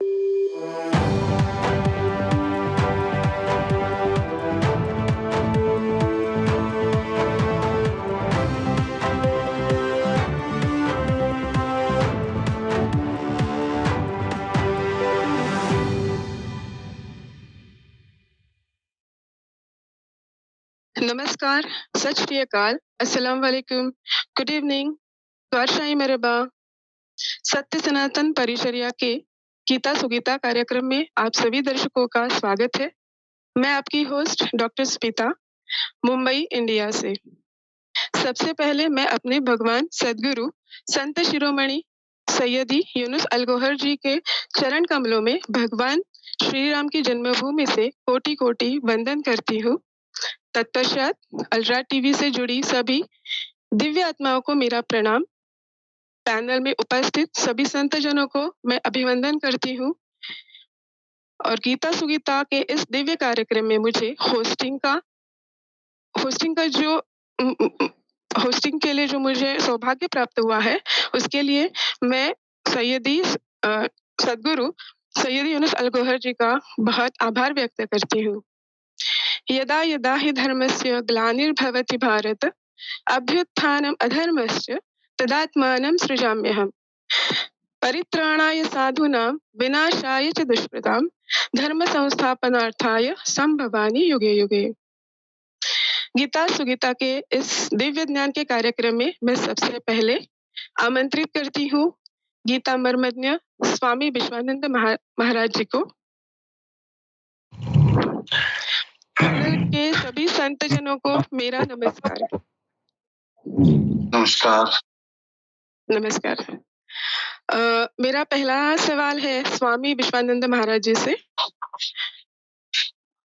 नमस्कार, सत श्री अकाल, अस्सलाम वालेकुम, गुड इवनिंग, द्वारशाही मरहबा। सत्य सनातन परिचर्या के गीता सुगीता कार्यक्रम में आप सभी दर्शकों का स्वागत है। मैं आपकी host doctor Smita, Mumbai, India से। सबसे पहले मैं अपने भगवान सद्गुरु संत शिरोमणि सैयदी यूनुस अलगोहर जी के चरण कमलों में भगवान श्री राम की जन्मभूमि से कोटि कोटि वंदन करती हूँ। तत्पश्चात अलरा टीवी से जुड़ी सभी दिव्य आत्माओं को मेरा प्रणाम। पैनल में उपस्थित सभी संतजनों को मैं अभिवंदन करती हूँ और गीता सुगीता के इस दिव्य कार्यक्रम में मुझे होस्टिंग के लिए जो मुझे सौभाग्य प्राप्त हुआ है, उसके लिए मैं सद्गुरु सैयदी यूनुस अलगोहर जी का बहुत आभार व्यक्त करती हूँ। यदा यदा हि धर्मस्य ग्लानिर्भवति भारत अभ्युत्थानम् अधर्मस्य तदात्मानं सृजाम्यहम्। परित्राणाय साधूनां विनाशाय च दुष्कृतां धर्म संस्थापनार्थाय संभवामि युगे युगे। गीता सुगीता के इस दिव्य ज्ञान के कार्यक्रम में मैं सबसे पहले आमंत्रित करती हूँ गीता मर्मज्ञ स्वामी विश्वानंद महाराज जी को। पैनल के सभी संतजनों को मेरा नमस्कार। नमस्कार। नमस्कार। मेरा पहला सवाल है स्वामी विश्वानंद महाराज जी से।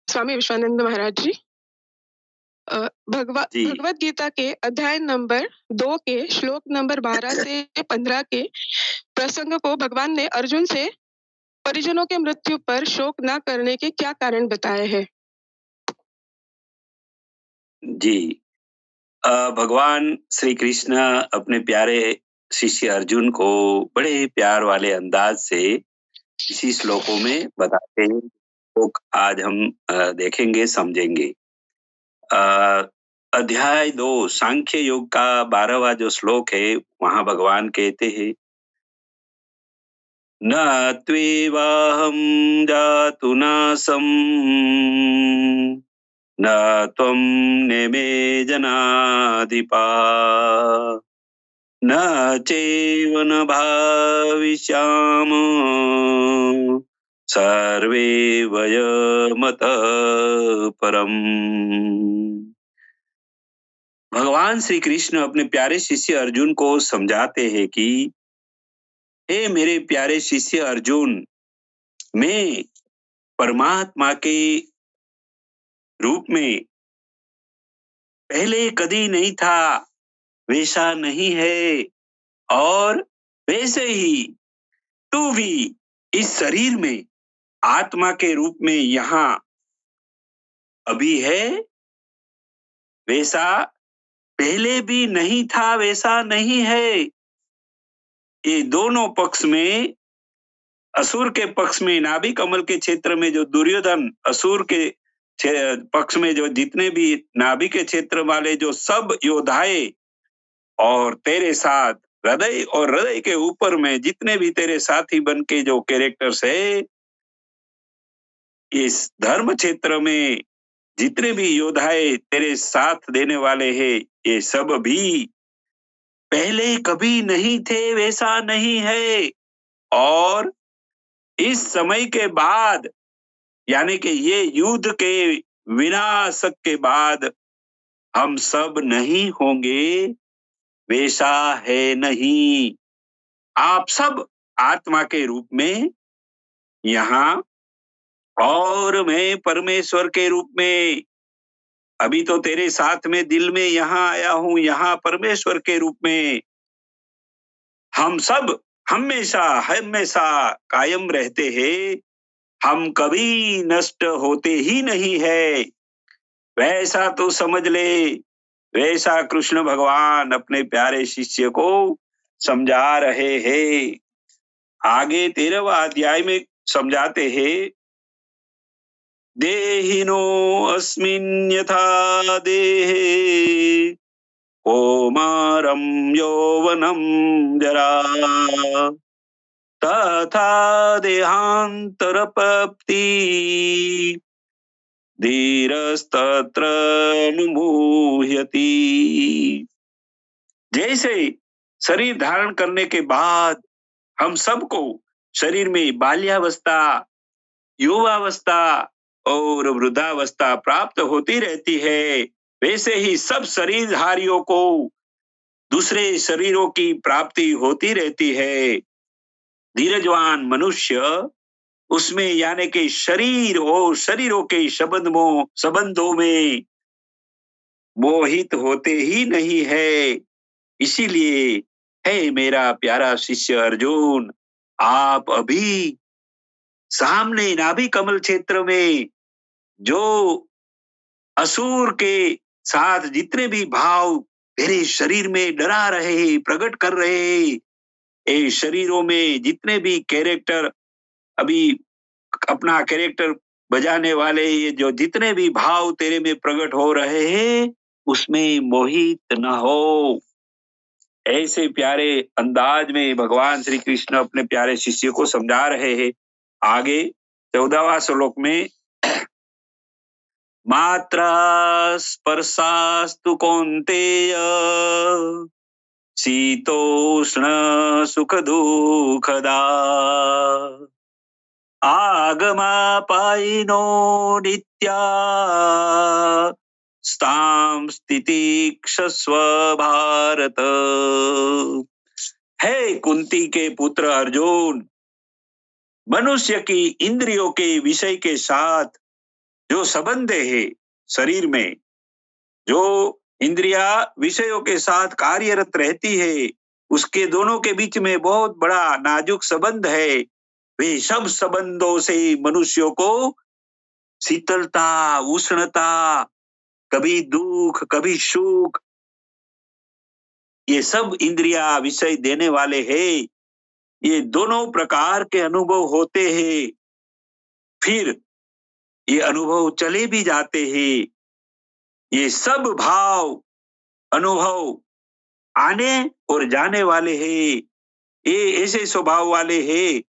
स्वामी विश्वानंद महाराज जी, भगवत गीता के अध्याय नंबर 2 के श्लोक नंबर 12 से 15 के प्रसंग को भगवान ने अर्जुन से परिजनों के मृत्यु पर शोक न करने के क्या कारण बताए हैं? जी, भगवान श्री कृष्ण अपने प्यारे शिष्य अर्जुन को बड़े प्यार वाले अंदाज से इसी श्लोकों में बताते हैं। श्लोक आज हम देखेंगे, समझेंगे। अध्याय 2 सांख्य योग का 12वां जो श्लोक है, वहां भगवान कहते हैं, न त्वेवाहं जातु नासं न त्वं नेमे जनाधिपा न चैव न भाविष्याम सर्वे वयमतः परम्। भगवान श्री कृष्ण अपने प्यारे शिष्य अर्जुन को समझाते हैं कि हे मेरे प्यारे शिष्य अर्जुन, मैं परमात्मा के रूप में पहले कभी नहीं था, वैसा नहीं है, और वैसे ही तू भी इस शरीर में आत्मा के रूप में यहाँ अभी है, वैसा पहले भी नहीं था, वैसा नहीं है। ये दोनों पक्ष में, असुर के पक्ष में नाभि कमल के क्षेत्र में जो दुर्योधन, असुर के पक्ष में जो जितने भी नाभि के क्षेत्र वाले जो सब योद्धाए, और तेरे साथ हृदय और हृदय के ऊपर में जितने भी तेरे साथी बन के जो कैरेक्टर्स है, इस धर्म क्षेत्र में जितने भी योद्धाए तेरे साथ देने वाले हैं, ये सब भी पहले कभी नहीं थे, वैसा नहीं है। और इस समय के बाद, यानी कि ये युद्ध के विनाश के बाद हम सब नहीं होंगे, वैसा है नहीं। आप सब आत्मा के रूप में यहाँ, और मैं परमेश्वर के रूप में अभी तो तेरे साथ में दिल में यहाँ आया हूं, यहाँ परमेश्वर के रूप में हम सब हमेशा हमेशा कायम रहते हैं। हम कभी नष्ट होते ही नहीं है, वैसा तो समझ ले। वैसा कृष्ण भगवान अपने प्यारे शिष्य को समझा रहे हैं। आगे 13वां अध्याय में समझाते हैं, देहिनो अस्मिन् यथा देहे कौमारं यौवनं जरा तथा देहान्तरप्राप्ति धीरस्तत्र नुमुह्यति। जैसे शरीर धारण करने के बाद हम सबको शरीर में बाल्यावस्था, युवावस्था और वृद्धावस्था प्राप्त होती रहती है, वैसे ही सब शरीरधारियों को दूसरे शरीरों की प्राप्ति होती रहती है। धीरजवान मनुष्य उसमें यानी कि शरीर और शरीरों के संबंधों में मोहित होते ही नहीं है। इसीलिए हे मेरा प्यारा शिष्य अर्जुन, आप अभी सामने नाभि कमल क्षेत्र में जो असुर के साथ जितने भी भाव तेरे शरीर में डरा रहे, प्रकट कर रहे, ये शरीरों में जितने भी कैरेक्टर अभी अपना कैरेक्टर बजाने वाले ये जो जितने भी भाव तेरे में प्रकट हो रहे हैं, उसमें मोहित न हो। ऐसे प्यारे अंदाज में भगवान श्री कृष्ण अपने प्यारे शिष्य को समझा रहे हैं। आगे 14वां श्लोक में मात्रा स्पर्शास्तु कौन्तेय शीतोष्ण सुख दुःखदा आगमापायिनो नित्या स्तां स्थितिक्षस्व भारत। हे कुंती के पुत्र अर्जुन, मनुष्य की इंद्रियों के विषय के साथ जो संबंध है, शरीर में जो इंद्रिया विषयों के साथ कार्यरत रहती है, उसके दोनों के बीच में बहुत बड़ा नाजुक संबंध है। वे सब संबंधों से मनुष्यों को शीतलता, उष्णता, कभी दुख, कभी सुख, ये सब इंद्रिया विषय देने वाले हैं। ये दोनों प्रकार के अनुभव होते हैं, फिर ये अनुभव चले भी जाते हैं। ये सब भाव अनुभव आने और जाने वाले हैं, ये ऐसे स्वभाव वाले हैं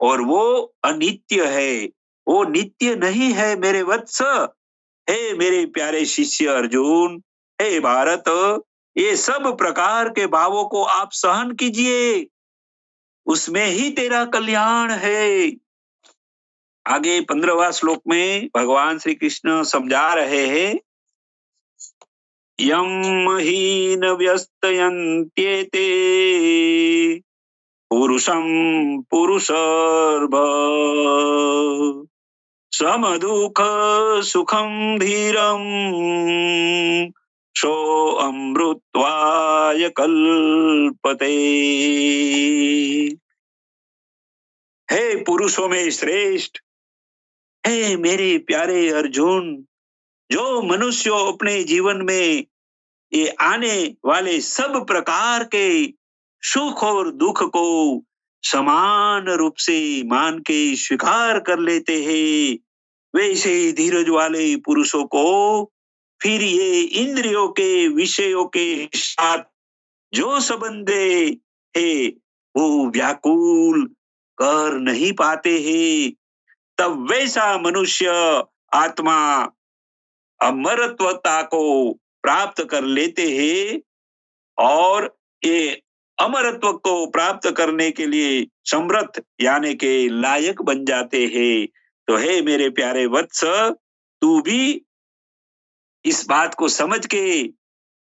और वो अनित्य है, वो नित्य नहीं है मेरे वत्स। हे मेरे प्यारे शिष्य अर्जुन, हे भारत, ये सब प्रकार के भावों को आप सहन कीजिए, उसमें ही तेरा कल्याण है। आगे 15वां श्लोक में भगवान श्री कृष्ण समझा रहे हैं, यम हीन व्यस्तयन्त्येते पुरुषं पुरुषर्भ समदुःख सुखं धीरं सो अमृत्वाय कल्पते। हे पुरुषों में श्रेष्ठ, हे मेरे प्यारे अर्जुन, जो मनुष्य अपने जीवन में ये आने वाले सब प्रकार के सुख और दुख को समान रूप से मान के स्वीकार कर लेते हैं, वैसे धीरज वाले पुरुषों को फिर ये इंद्रियों के विषयों के साथ जो संबंध है वो व्याकुल कर नहीं पाते हैं। तब वैसा मनुष्य आत्मा अमरत्वता को प्राप्त कर लेते हैं और ये अमरत्व को प्राप्त करने के लिए समर्थ यानी के लायक बन जाते हैं। तो हे मेरे प्यारे वत्स, तू भी इस बात को समझ के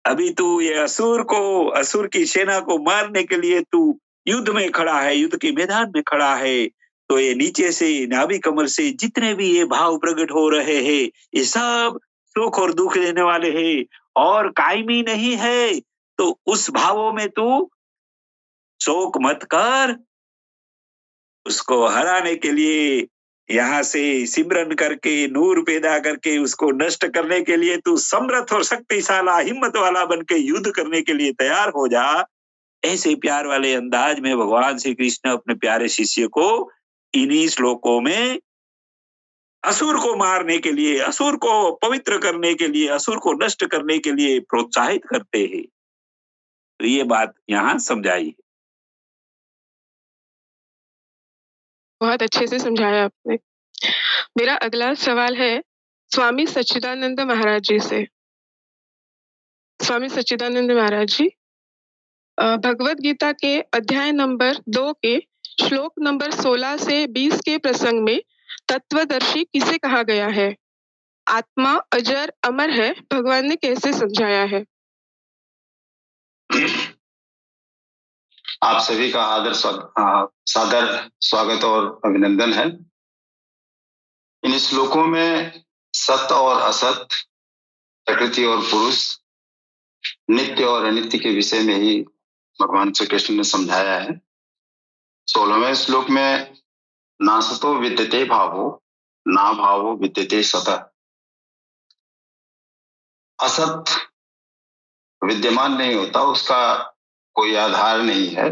अभी तू ये असुर की सेना को मारने के लिए तू युद्ध में खड़ा है, युद्ध के मैदान में खड़ा है। तो ये नीचे से नाभि कमल से जितने भी ये भाव प्रकट हो रहे हैं, ये सब सुख और दुख देने वाले हैं और कायमी नहीं है। तो उस भावों में तू शोक मत कर, उसको हराने के लिए यहाँ से सिमरन करके नूर पैदा करके उसको नष्ट करने के लिए तू समर्थ और शक्तिशाला हिम्मत वाला बन के युद्ध करने के लिए तैयार हो जा। ऐसे प्यार वाले अंदाज में भगवान श्री कृष्ण अपने प्यारे शिष्य को इन्हीं श्लोकों में असुर को मारने के लिए, असुर को पवित्र करने के लिए, असुर को नष्ट करने के लिए प्रोत्साहित करते हैं। तो ये बात यहाँ समझाई है। बहुत अच्छे से समझाया आपने। मेरा अगला सवाल है स्वामी सच्चिदानंद महाराज जी से। स्वामी सच्चिदानंद महाराज जी, भगवत गीता के अध्याय नंबर 2 के श्लोक नंबर 16 से 20 के प्रसंग में तत्वदर्शी किसे कहा गया है? आत्मा अजर अमर है, भगवान ने कैसे समझाया है? आप सभी का सादर स्वागत और अभिनंदन है। इन श्लोकों में सत्य और असत, प्रकृति और पुरुष, नित्य और अनित्य के विषय में ही भगवान श्री कृष्ण ने समझाया है। 16वें श्लोक में नासतो विद्यते भावो ना भावो विद्यते सतः। असत विद्यमान नहीं होता, उसका कोई आधार नहीं है,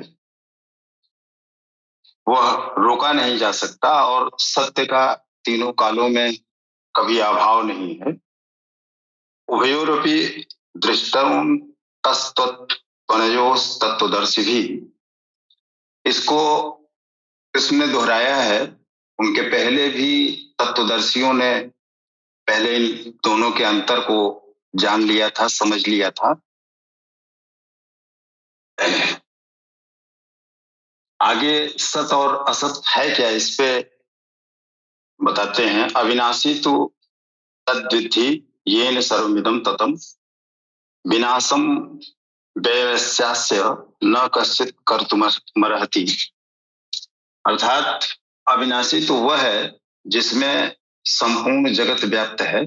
वह रोका नहीं जा सकता, और सत्य का तीनों कालों में कभी अभाव नहीं है। उभयोरपि दृष्टं तस्तत्त्वनयोस् तत्वदर्शी भी, इसको कृष्ण ने दोहराया है। उनके पहले भी तत्वदर्शियों ने पहले इन दोनों के अंतर को जान लिया था, समझ लिया था। आगे सत और असत है क्या, इस पे बताते हैं। अविनाशी तो तद्विद्धि येन सर्वमिदं ततम् विनाशम व्यवस्यास्य न कश्चित् कर्तुमर्हति। अर्थात अविनाशी तो वह है जिसमें संपूर्ण जगत व्याप्त है।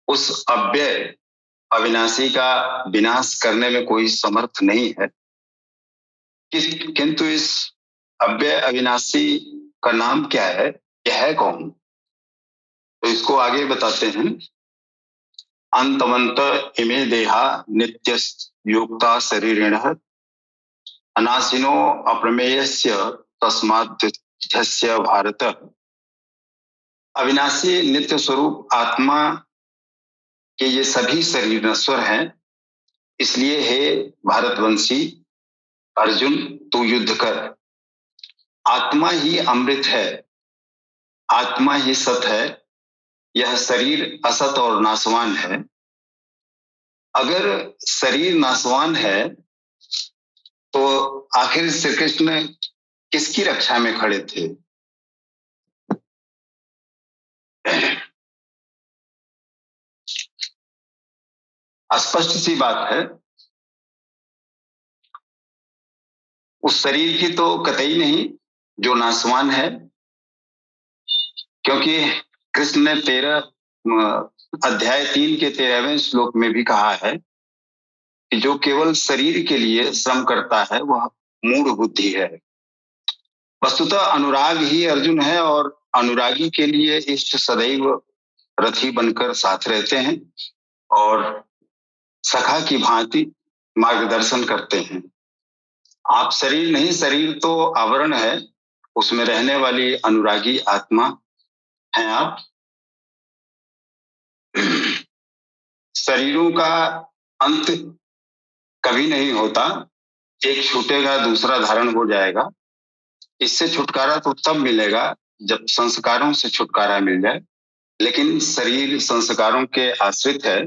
उस अव्यय अविनाशी का विनाश करने में कोई समर्थ नहीं है। किंतु इस अव्यय अविनाशी का नाम क्या है, यह है कौन? तो इसको आगे बताते हैं। अंतवंत इमे देहा नित्य योक्ता शरीरेण अनाशिनो अप्रमेयस्य तस्माद्युध्यस्य भारत। अविनाशी नित्य स्वरूप आत्मा के ये सभी शरीर नश्वर हैं, इसलिए हे भारतवंशी अर्जुन तू युद्ध कर। आत्मा ही अमृत है, आत्मा ही सत है, यह शरीर असत और नाशवान है। अगर शरीर नाशवान है तो आखिर श्री कृष्ण किसकी रक्षा में खड़े थे? स्पष्ट सी बात है, उस शरीर की तो कतई नहीं जो नाशवान है, क्योंकि कृष्ण ने 13 अध्याय 3 के 13वें श्लोक में भी कहा है कि जो केवल शरीर के लिए श्रम करता है वह मूढ़ बुद्धि है। वस्तुतः अनुराग ही अर्जुन है, और अनुरागी के लिए इष्ट सदैव रथी बनकर साथ रहते हैं और सखा की भांति मार्गदर्शन करते हैं। आप शरीर नहीं, शरीर तो आवरण है, उसमें रहने वाली अनुरागी आत्मा हैं आप। शरीरों का अंत कभी नहीं होता, एक छूटेगा दूसरा धारण हो जाएगा। इससे छुटकारा तो तब मिलेगा जब संस्कारों से छुटकारा मिल जाए, लेकिन शरीर संस्कारों के आश्रित है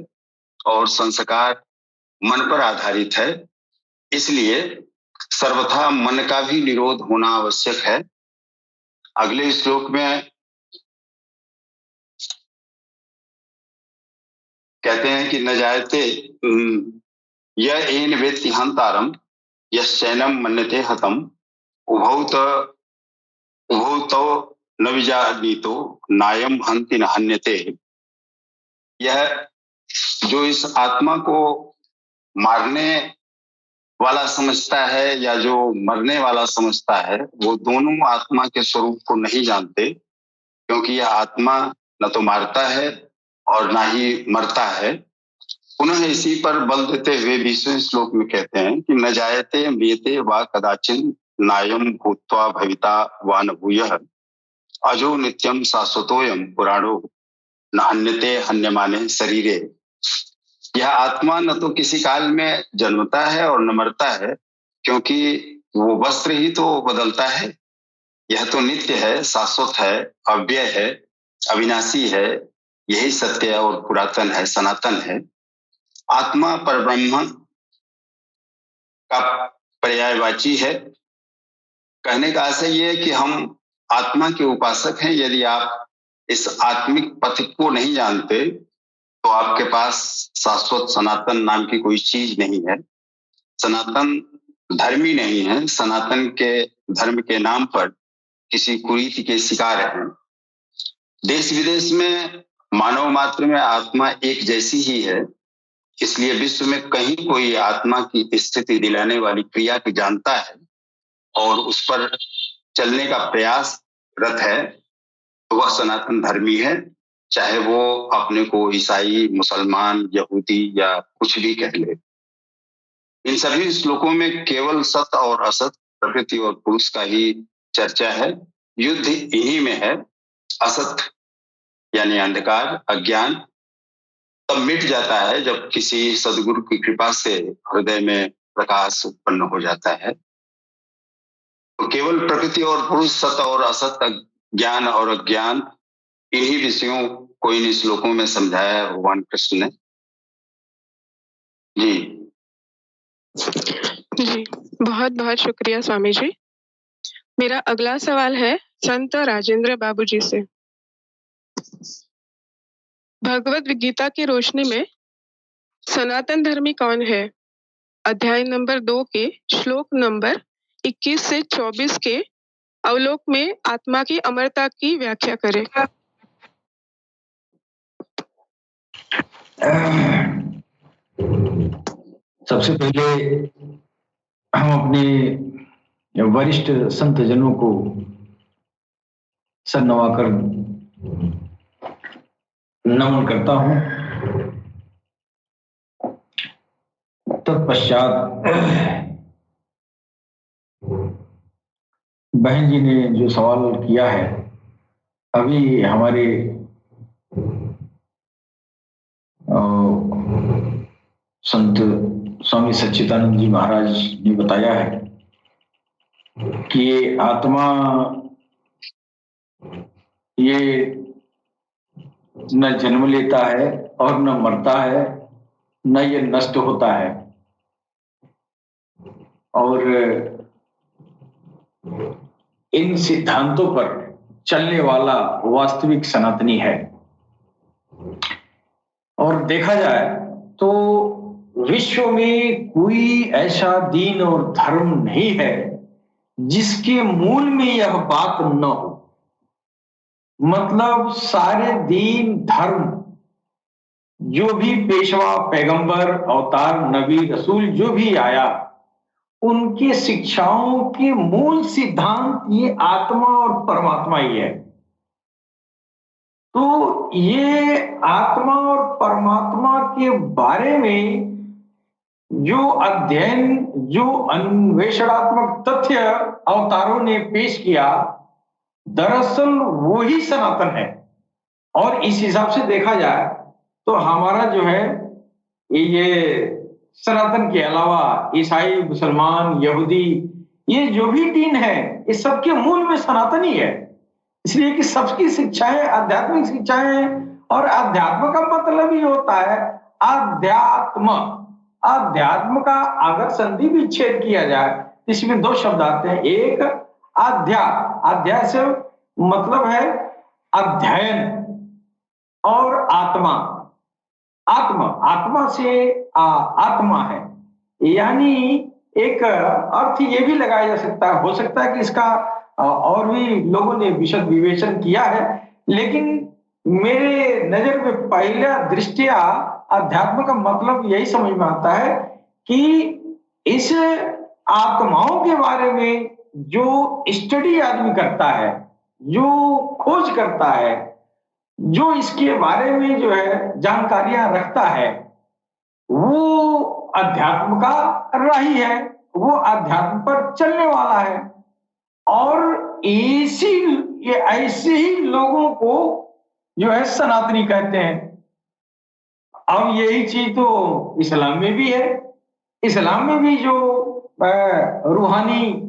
और संस्कार मन पर आधारित है, इसलिए सर्वथा मन का भी निरोध होना आवश्यक है। अगले श्लोक में कहते हैं कि न जायते यह एन वेत्ति हंतारम यश्चैनम मन्यते हतम उभौ तो न विजानीतो नायम हंति न हन्यते। यह जो इस आत्मा को मारने वाला समझता है या जो मरने वाला समझता है, वो दोनों आत्मा के स्वरूप को नहीं जानते, क्योंकि यह आत्मा न तो मारता है और ना ही मरता है। पुनः इसी पर बल देते हुए 20वें श्लोक में कहते हैं कि न जायते म्रियते वा कदाचिन नायम भूत्वा भविता वा न भूयः अजो नित्यम शाश्वतोयम पुराणो न हन्यते हन्यमाने शरीरे। यह आत्मा न तो किसी काल में जन्मता है और न मरता है, क्योंकि वो वस्त्र ही तो बदलता है। यह तो नित्य है, शाश्वत है, अव्यय है, अविनाशी है। यही सत्य और पुरातन है, सनातन है। आत्मा परब्रह्म का पर्यायवाची है। कहने का आशय ये है कि हम आत्मा के उपासक हैं। यदि आप इस आत्मिक पथ को नहीं जानते तो आपके पास शाश्वत सनातन नाम की कोई चीज नहीं है। सनातन धर्मी नहीं है। सनातन के धर्म के नाम पर किसी कुरीति के शिकार हैं। देश विदेश में मानव मात्र में आत्मा एक जैसी ही है, इसलिए विश्व में कहीं कोई आत्मा की स्थिति दिलाने वाली क्रिया की जानता है और उस पर चलने का प्रयास रत है, तो वह सनातन धर्मी है, चाहे वो अपने को ईसाई, मुसलमान, यहूदी या कुछ भी कह ले। इन सभी श्लोकों में केवल सत और असत, प्रकृति और पुरुष का ही चर्चा है। युद्ध इन्हीं में है। असत यानी अंधकार, अज्ञान तब मिट जाता है जब किसी सदगुरु की कृपा से हृदय में प्रकाश उत्पन्न हो जाता है। तो केवल प्रकृति और पुरुष, सत और असत, ज्ञान और अज्ञान, इन्हीं विषयों को इन श्लोकों में समझाया है भगवान कृष्ण ने। जी जी, बहुत बहुत शुक्रिया स्वामी जी। मेरा अगला सवाल है संत राजेंद्र बाबू जी से। भगवत गीता की रोशनी में सनातन धर्मी कौन है? अध्याय नंबर 2 के श्लोक नंबर 21 से 24 के अवलोक में आत्मा की अमरता की व्याख्या करें। सबसे पहले हम अपने वरिष्ठ संत जनों को सर नवाकर नमन करता हूं। तत्पश्चात बहन जी ने जो सवाल किया है, अभी हमारे संत स्वामी सच्चिदानंद जी महाराज ने बताया है कि ये आत्मा ये न जन्म लेता है और न मरता है, न ये नष्ट होता है, और इन सिद्धांतों पर चलने वाला वास्तविक सनातनी है। और देखा जाए तो विश्व में कोई ऐसा दीन और धर्म नहीं है जिसके मूल में यह बात न हो। मतलब सारे दीन धर्म, जो भी पेशवा, पैगंबर, अवतार, नबी, रसूल जो भी आया, उनके शिक्षाओं के मूल सिद्धांत ये आत्मा और परमात्मा ही है। तो ये आत्मा और परमात्मा के बारे में जो अध्ययन, जो अन्वेषणात्मक तथ्य अवतारों ने पेश किया, दरअसल वो ही सनातन है। और इस हिसाब से देखा जाए तो हमारा जो है ये सनातन के अलावा ईसाई, मुसलमान, यहूदी, ये जो भी दीन है, इस सबके मूल में सनातन ही है। इसलिए कि सबकी शिक्षाएं आध्यात्मिक शिक्षाएं, और अध्यात्म का मतलब ही होता है अध्यात्म। अध्यात्म का अगर संधि विच्छेद किया जाए, इसमें दो शब्द आते हैं। एक अध्याय से मतलब है अध्ययन, और आत्मा, आत्मा से आत्मा है। यानी एक अर्थ ये भी लगाया जा सकता है, हो सकता है कि इसका और भी लोगों ने विशद विवेचन किया है, लेकिन मेरे नजर में पहला दृष्टिया अध्यात्म का मतलब यही समझ में आता है कि इस आत्माओं के बारे में जो स्टडी आदमी करता है, जो खोज करता है, जो इसके बारे में जो है जानकारियां रखता है, वो अध्यात्म का राही है, वो अध्यात्म पर चलने वाला है। और ये ऐसे ही लोगों को जो है सनातनी कहते हैं। अब यही चीज तो इस्लाम में भी है। इस्लाम में भी जो रूहानी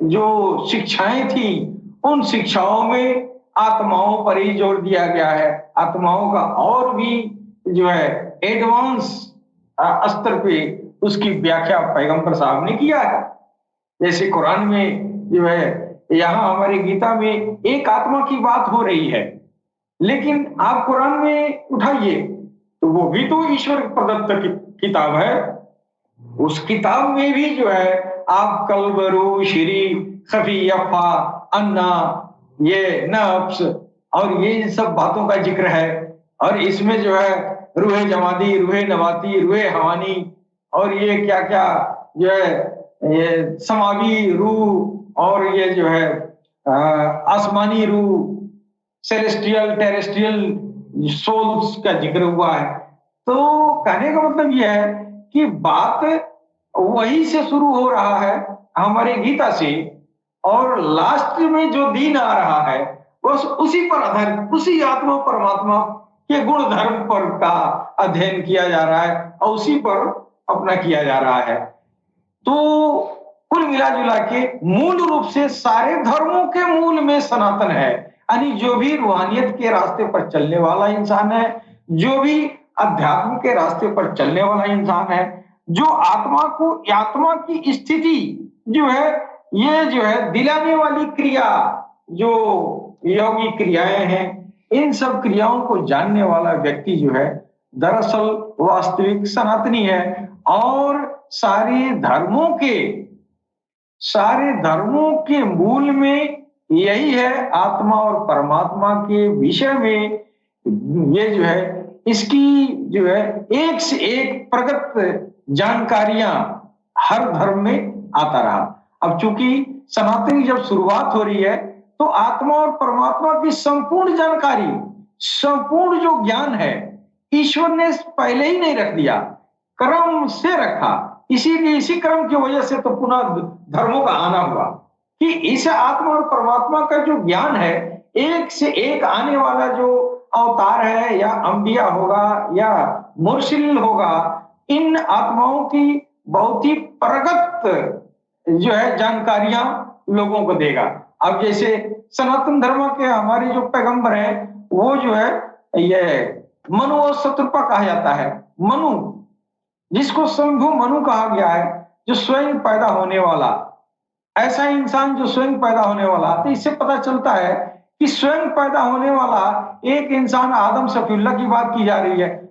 जो शिक्षाएं थी, उन शिक्षाओं में आत्माओं पर ही जोर दिया गया है। आत्माओं का और भी जो है एडवांस स्तर पे उसकी व्याख्या पैगंबर साहब ने किया है। जैसे कुरान में जो है, यहाँ हमारी गीता में एक आत्मा की बात हो रही है, लेकिन आप कुरान में उठाइए तो वो भी तो ईश्वर प्रदत्त किताब है। उस किताब में भी जो है आप कल्बरू, श्री, खफी, अफा, अन्ना, ये नफ्स और ये इन सब बातों का जिक्र है। और इसमें जो है रूहे जमादी, रूहे नवाती, रूहे हवानी और ये क्या क्या जो है ये समावी रूह और ये जो है आसमानी रूह, सेलेस्टियल टेरेस्ट्रियल सोल्स का जिक्र हुआ है। तो कहने का मतलब यह है कि बात वही से शुरू हो रहा है हमारे गीता से, और लास्ट में जो दीन आ रहा है बस उसी पर आधारित, उसी आत्मा परमात्मा के गुण धर्म पर का अध्ययन किया जा रहा है और उसी पर अपना किया जा रहा है। तो कुल मिला जुला के मूल रूप से सारे धर्मों के मूल में सनातन है। यानी जो भी रूहानियत के रास्ते पर चलने वाला इंसान है, जो भी अध्यात्म के रास्ते पर चलने वाला इंसान है, जो आत्मा की स्थिति जो है, ये जो है दिलाने वाली क्रिया, जो योगी क्रियाएं हैं, इन सब क्रियाओं को जानने वाला व्यक्ति जो है दरअसल वास्तविक सनातनी है। और सारे धर्मों के मूल में यही है, आत्मा और परमात्मा के विषय में ये जो है इसकी जो है एक से एक प्रगत जानकारियां हर धर्म में आता रहा। अब चूंकि सनातन की जब शुरुआत हो रही है तो आत्मा और परमात्मा की संपूर्ण जानकारी, संपूर्ण जो ज्ञान है, ईश्वर ने पहले ही नहीं रख दिया, क्रम से रखा। इसीलिए इसी क्रम की वजह से तो पुनः धर्मों का आना हुआ कि इस आत्मा और परमात्मा का जो ज्ञान है, एक से एक आने वाला जो अवतार है, या अंबिया होगा या मुर्शिल होगा, इन आत्माओं की बहुत ही प्रगत जो है जानकारियां लोगों को देगा। अब जैसे सनातन धर्म के हमारे जो पैगंबर हैं, वो जो है ये मनु और शत्रुपा कहा जाता है। मनु, जिसको शंभु मनु कहा गया है, जो स्वयं पैदा होने वाला, ऐसा इंसान जो स्वयं पैदा होने वाला। तो इससे पता चलता है कि स्वयं पैदा होने वाला एक इंसान आदम सफीउल्लाह की बात की जा रही है।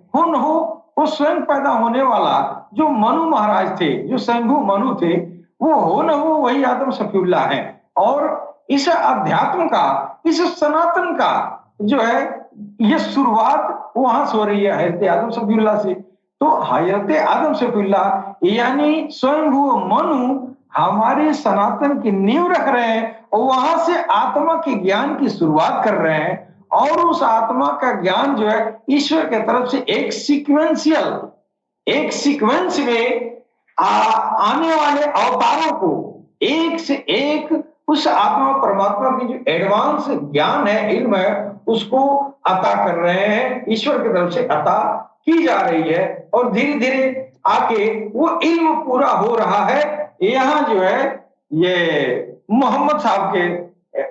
वो स्वयं पैदा होने वाला जो मनु महाराज थे, जो शंभु मनु थे, वो हो न हो वही आदम सफीउल्लाह है। और इस अध्यात्म का, इस सनातन का जो है ये शुरुआत वहां से हो रही है, हजरत आदम सफीउल्लाह से। तो हजरत आदम सफीउल्लाह यानी स्वयंभू मनु हमारे सनातन की नींव रख रहे हैं और वहां से आत्मा के ज्ञान की शुरुआत कर रहे हैं। और उस आत्मा का ज्ञान जो है ईश्वर के तरफ से एक सीक्वेंस में आने वाले अवतारों को एक से एक उस आत्मा परमात्मा की जो एडवांस ज्ञान है, इल्म है, उसको अता कर रहे हैं, ईश्वर की तरफ से अता की जा रही है। और धीरे धीरे आके वो इल्म पूरा हो रहा है यहाँ जो है ये मोहम्मद साहब के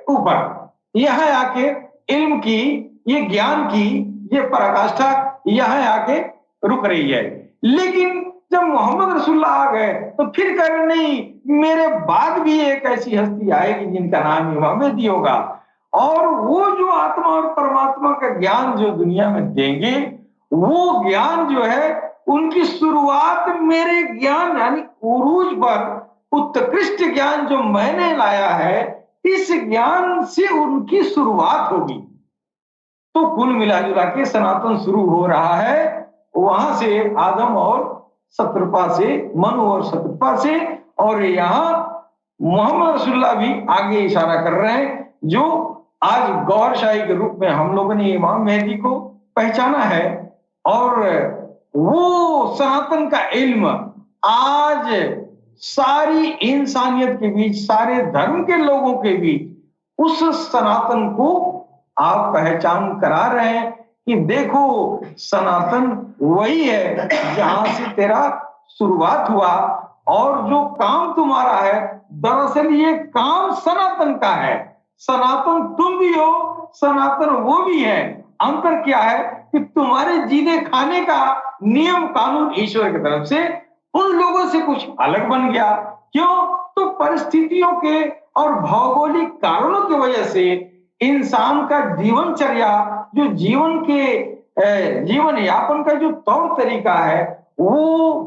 ऊपर। यहाँ आके इल्म की, ये ज्ञान की ये पराकाष्ठा यहाँ आके रुक रही है। लेकिन जब मोहम्मद रसूलुल्लाह आ गए तो फिर कह रहे नहीं, मेरे बाद भी एक ऐसी हस्ती आएगी जिनका नाम मोहम्मदी होगा, और वो जो आत्मा और परमात्मा का ज्ञान जो दुनिया में देंगे, वो ज्ञान जो है उनकी शुरुआत मेरे ज्ञान यानी उरूज पर उत्कृष्ट ज्ञान जो मैंने लाया है, इस ज्ञान से उनकी शुरुआत होगी। तो कुल मिला जुला के सनातन शुरू हो रहा है वहां से, आदम और शत्रुपा से, मनु और शत्रुपा से। और यहाँ मोहम्मद रसूलुल्लाह भी आगे इशारा कर रहे हैं, जो आज गौहरशाही के रूप में हम लोगों ने इमाम मेहदी को पहचाना है। और वो सनातन का इल्म आज सारी इंसानियत के बीच, सारे धर्म के लोगों के बीच उस सनातन को आप पहचान करा रहे हैं कि देखो सनातन वही है जहां से तेरा शुरुआत हुआ, और जो काम तुम्हारा है दरअसल ये काम सनातन का है। सनातन तुम भी हो, सनातन वो भी है। अंतर क्या है कि तुम्हारे जीने खाने का नियम कानून ईश्वर की तरफ से उन लोगों से कुछ अलग बन गया। क्यों? तो परिस्थितियों के और भौगोलिक कारणों की वजह से इंसान का जीवनचर्या, जो जीवन यापन का जो तौर तरीका है, वो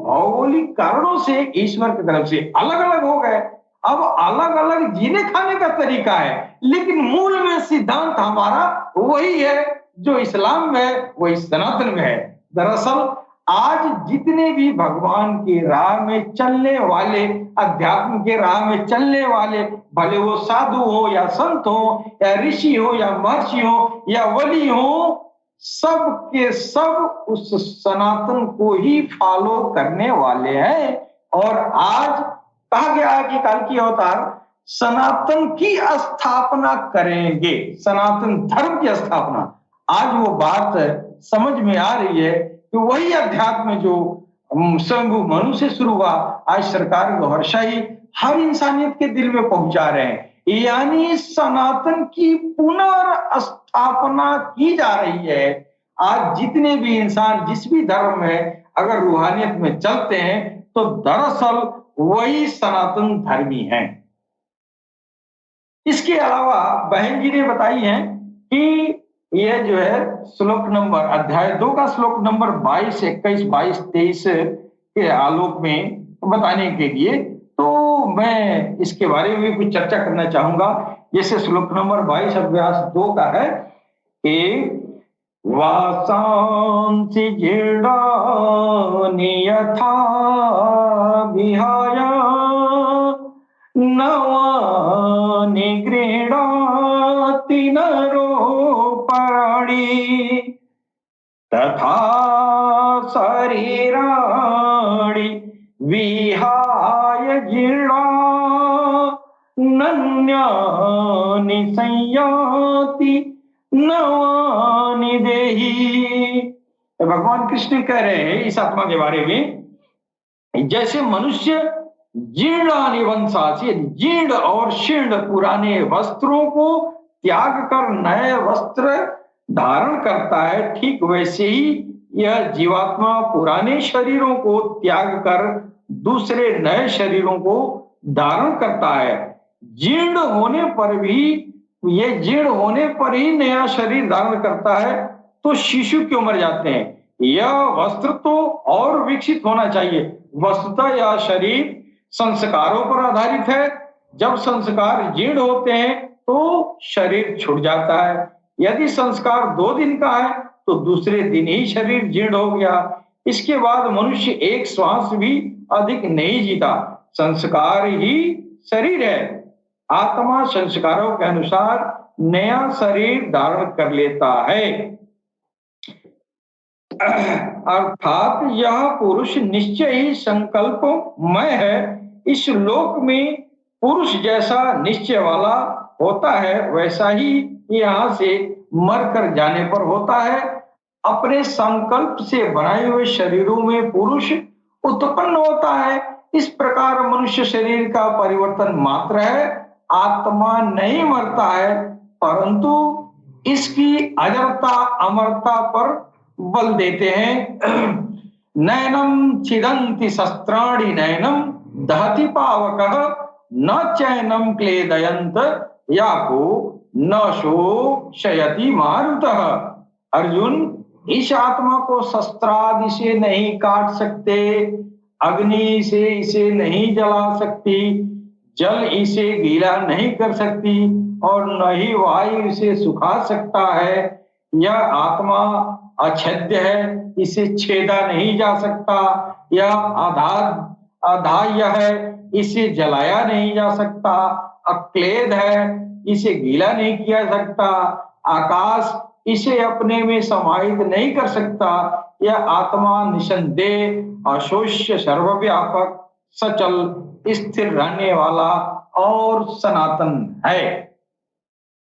भौगोलिक कारणों से ईश्वर की तरफ से अलग अलग हो गए। अब अलग अलग जीने खाने का तरीका है, लेकिन मूल में सिद्धांत हमारा वही है जो इस्लाम में है, वही सनातन में है। दरअसल आज जितने भी भगवान की राह में चलने वाले, अध्यात्म के राह में चलने वाले, भले वो साधु हो या संत हो या ऋषि हो या महर्षि हो या वली हो, सब के सब उस सनातन को ही फॉलो करने वाले हैं। और आज कहा गया है कि कल्कि अवतार सनातन की स्थापना करेंगे, सनातन धर्म की स्थापना। आज वो बात समझ में आ रही है कि वही अध्यात्म जो स्वयं मनु से शुरू हुआ, आज सरकार गौरशाही हर इंसानियत के दिल में पहुंचा रहे हैं। यानी सनातन की पुनर्स्थापना की जा रही है। आज जितने भी इंसान जिस भी धर्म में अगर रूहानियत में चलते हैं तो दरअसल वही सनातन धर्मी हैं। इसके अलावा बहन जी ने बताई है कि यह जो है श्लोक नंबर अध्याय 2 का श्लोक नंबर 22, 21, 22, 23 के आलोक में बताने के लिए, तो मैं इसके बारे में भी कुछ चर्चा करना चाहूंगा। जैसे श्लोक नंबर 22 अभ्यास 2 का है कि वासांसि जीर्णानि यथा विहाय नवानि गृह्णाति नरोपराणि तथा शरीराणि विहाय जीर्णान्यानि संयाति नवानि देहि। भगवान कृष्ण कह रहे हैं इस आत्मा के बारे में, जैसे मनुष्य जीर्णानि वंशासी, जीर्ण और शीर्ण पुराने वस्त्रों को त्याग कर नए वस्त्र धारण करता है, ठीक वैसे ही यह जीवात्मा पुराने शरीरों को त्याग कर दूसरे नए शरीरों को धारण करता है। जीर्ण होने पर ही नया शरीर धारण करता है। तो शिशु क्यों मर जाते हैं? यह वस्त्र तो और विकसित होना चाहिए। वस्तुतः यह शरीर संस्कारों पर आधारित है। जब संस्कार जीर्ण होते हैं तो शरीर छूट जाता है। यदि संस्कार 2 दिन का है तो दूसरे दिन ही शरीर जीर्ण हो गया। इसके बाद मनुष्य एक श्वास भी अधिक नहीं जीता। संस्कार ही शरीर है। आत्मा संस्कारों के अनुसार नया शरीर धारण कर लेता है। अर्थात यह पुरुष निश्चय ही संकल्पमय है। इस लोक में पुरुष जैसा निश्चय वाला होता है, वैसा ही यहाँ से मरकर जाने पर होता है। अपने संकल्प से बनाए हुए शरीरों में पुरुष उत्पन्न होता है। इस प्रकार मनुष्य शरीर का परिवर्तन मात्र है। आत्मा नहीं मरता है, परंतु इसकी अजरता अमरता पर बल देते हैं। नैनम छिदन्ति शस्त्राणि नैनम दहति पावकः न चैनम क्लेदयन्त याको न शोषयति मारुतः। अर्जुन, इस आत्मा को शस्त्रादि से नहीं काट सकते, अग्नि से इसे नहीं जला सकती, जल इसे गीला नहीं कर सकती और न ही वायु इसे सुखा सकता है। यह आत्मा अछेद्य है, इसे छेदा नहीं जा सकता। यह अधाह्य है, इसे जलाया नहीं जा सकता। अक्लेद है, इसे गीला नहीं किया सकता। आकाश इसे अपने में समाहित नहीं कर सकता। यह आत्मा निसंदेह अशोष्य सर्वव्यापक सचल स्थिर रहने वाला और सनातन है।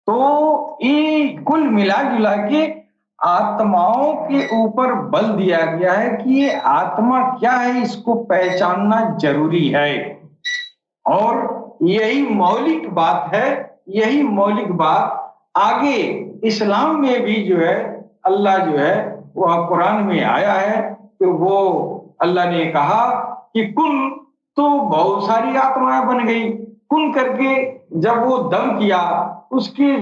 तो ये कुल मिला जुला के आत्माओं के ऊपर बल दिया गया है कि ये आत्मा क्या है, इसको पहचानना जरूरी है। और यही मौलिक बात है, यही मौलिक बात आगे इस्लाम में भी जो है अल्लाह जो है वह कुरान में आया है कि वो अल्लाह ने कहा कि कुन, तो बहुत सारी आत्माएं बन गई। कुन करके जब वो दम किया, उसके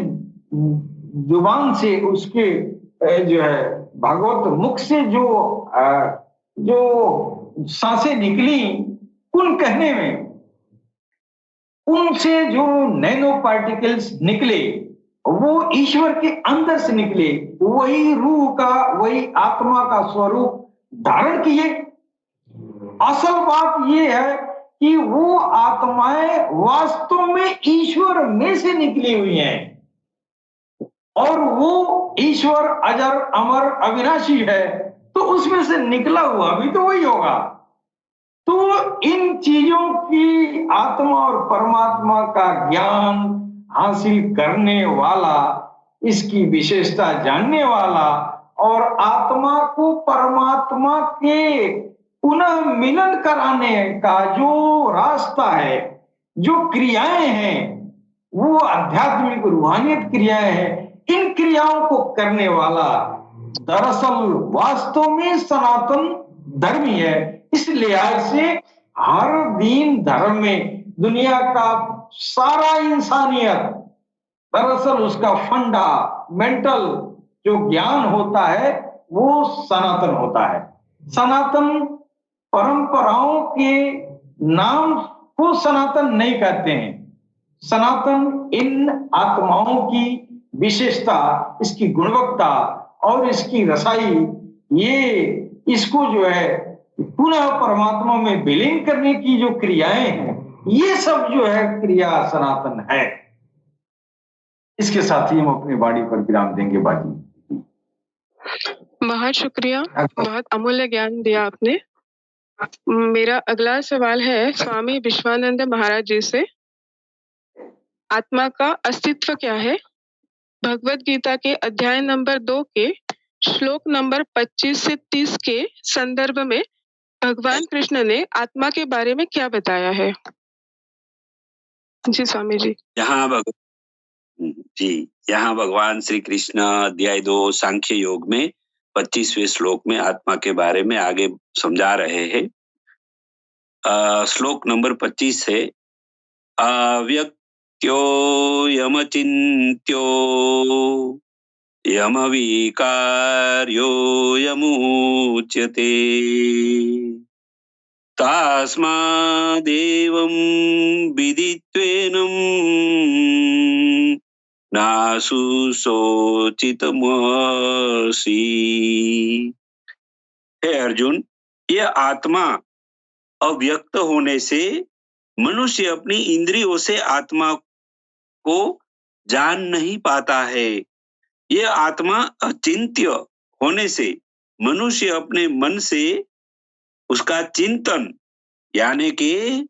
जुबान से, उसके जो है भागवत मुख से जो सांसें निकली कुन कहने में, उनसे जो नैनो पार्टिकल्स निकले वो ईश्वर के अंदर से निकले, वही रूह का, वही आत्मा का स्वरूप धारण किए। असल बात यह है कि वो आत्माएं वास्तव में ईश्वर में से निकली हुई हैं और वो ईश्वर अजर अमर अविनाशी है, तो उसमें से निकला हुआ भी तो वही होगा। तो इन चीजों की आत्मा और परमात्मा का ज्ञान हासिल करने वाला, इसकी विशेषता जानने वाला और आत्मा को परमात्मा के पुनः मिलन कराने का जो रास्ता है, जो क्रियाएं हैं, वो आध्यात्मिक रूहानियत क्रियाएं हैं। इन क्रियाओं को करने वाला दरअसल वास्तव में सनातन धर्म ही है। इस लिहाज से हर दीन धर्म में दुनिया का सारा इंसानियत दरअसल उसका फंडामेंटल जो ज्ञान होता है वो सनातन होता है। सनातन परंपराओं के नाम को सनातन नहीं कहते हैं। सनातन इन आत्माओं की विशेषता, इसकी गुणवत्ता और इसकी रसाई, ये इसको जो है पुनः परमात्मा में विलीन करने की जो क्रियाएं हैं, ये सब जो है क्रिया सनातन है। इसके साथ ही हम अपनी वाणी पर विराम देंगे। बाजी, बहुत शुक्रिया, बहुत अमूल्य ज्ञान दिया आपने। मेरा अगला सवाल है स्वामी विश्वानंद महाराज जी से। आत्मा का अस्तित्व क्या है? भगवत गीता के अध्याय नंबर 2 के श्लोक नंबर 25 से 30 के संदर्भ में भगवान कृष्ण ने आत्मा के बारे में क्या बताया है? जी स्वामी जी। यहाँ भगवान श्री कृष्ण अध्याय 2 सांख्य योग में 25वें श्लोक में आत्मा के बारे में आगे समझा रहे हैं। श्लोक नंबर 25 है, अव्यक्त्यो यमचिन्त्यो यमविकार्यो यमुच्यते तस्मादेवं विदित्वेनं नासु शोचितमसि। हे अर्जुन, यह आत्मा अव्यक्त होने से मनुष्य अपनी इंद्रियों से आत्मा को जान नहीं पाता है। यह आत्मा अचिंत्य होने से मनुष्य अपने मन से उसका चिंतन, यानी कि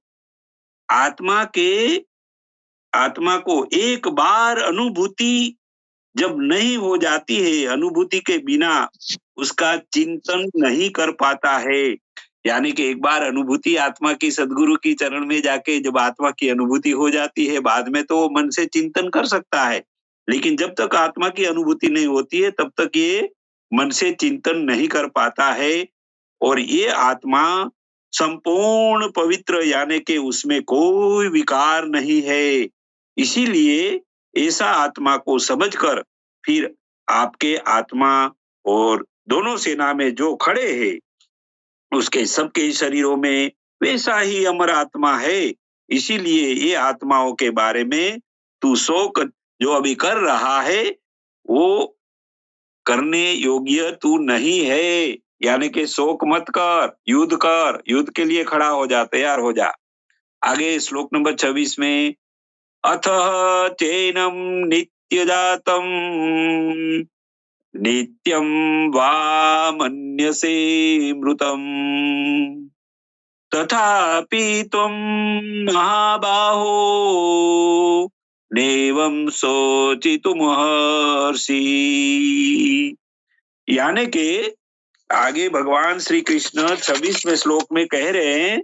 आत्मा को एक बार अनुभूति जब नहीं हो जाती है, अनुभूति के बिना उसका चिंतन नहीं कर पाता है। यानी कि एक बार अनुभूति आत्मा की सद्गुरु की चरण में जाके जब आत्मा की अनुभूति हो जाती है, बाद में तो मन से चिंतन कर सकता है, लेकिन जब तक आत्मा की अनुभूति नहीं होती है तब तक ये मन से चिंतन नहीं कर पाता है। और ये आत्मा संपूर्ण पवित्र, यानी कि उसमें कोई विकार नहीं है। इसीलिए ऐसा आत्मा को समझकर फिर आपके आत्मा और दोनों सेना में जो खड़े हैं उसके सबके शरीरों में वैसा ही अमर आत्मा है। इसीलिए ये आत्माओं के बारे में तू शोक जो अभी कर रहा है वो करने योग्य तू नहीं है। यानी कि शोक मत कर, युद्ध कर, युद्ध के लिए खड़ा हो जा, तैयार हो जा। आगे श्लोक नंबर 26 में अथः चैनम नित्य जातम नित्यं वा मन्यसे मृतम तथापि त्वं महाबाहो नेवं सोचितुमहर्षि। यानी कि आगे भगवान श्री कृष्ण 26वें श्लोक में कह रहे हैं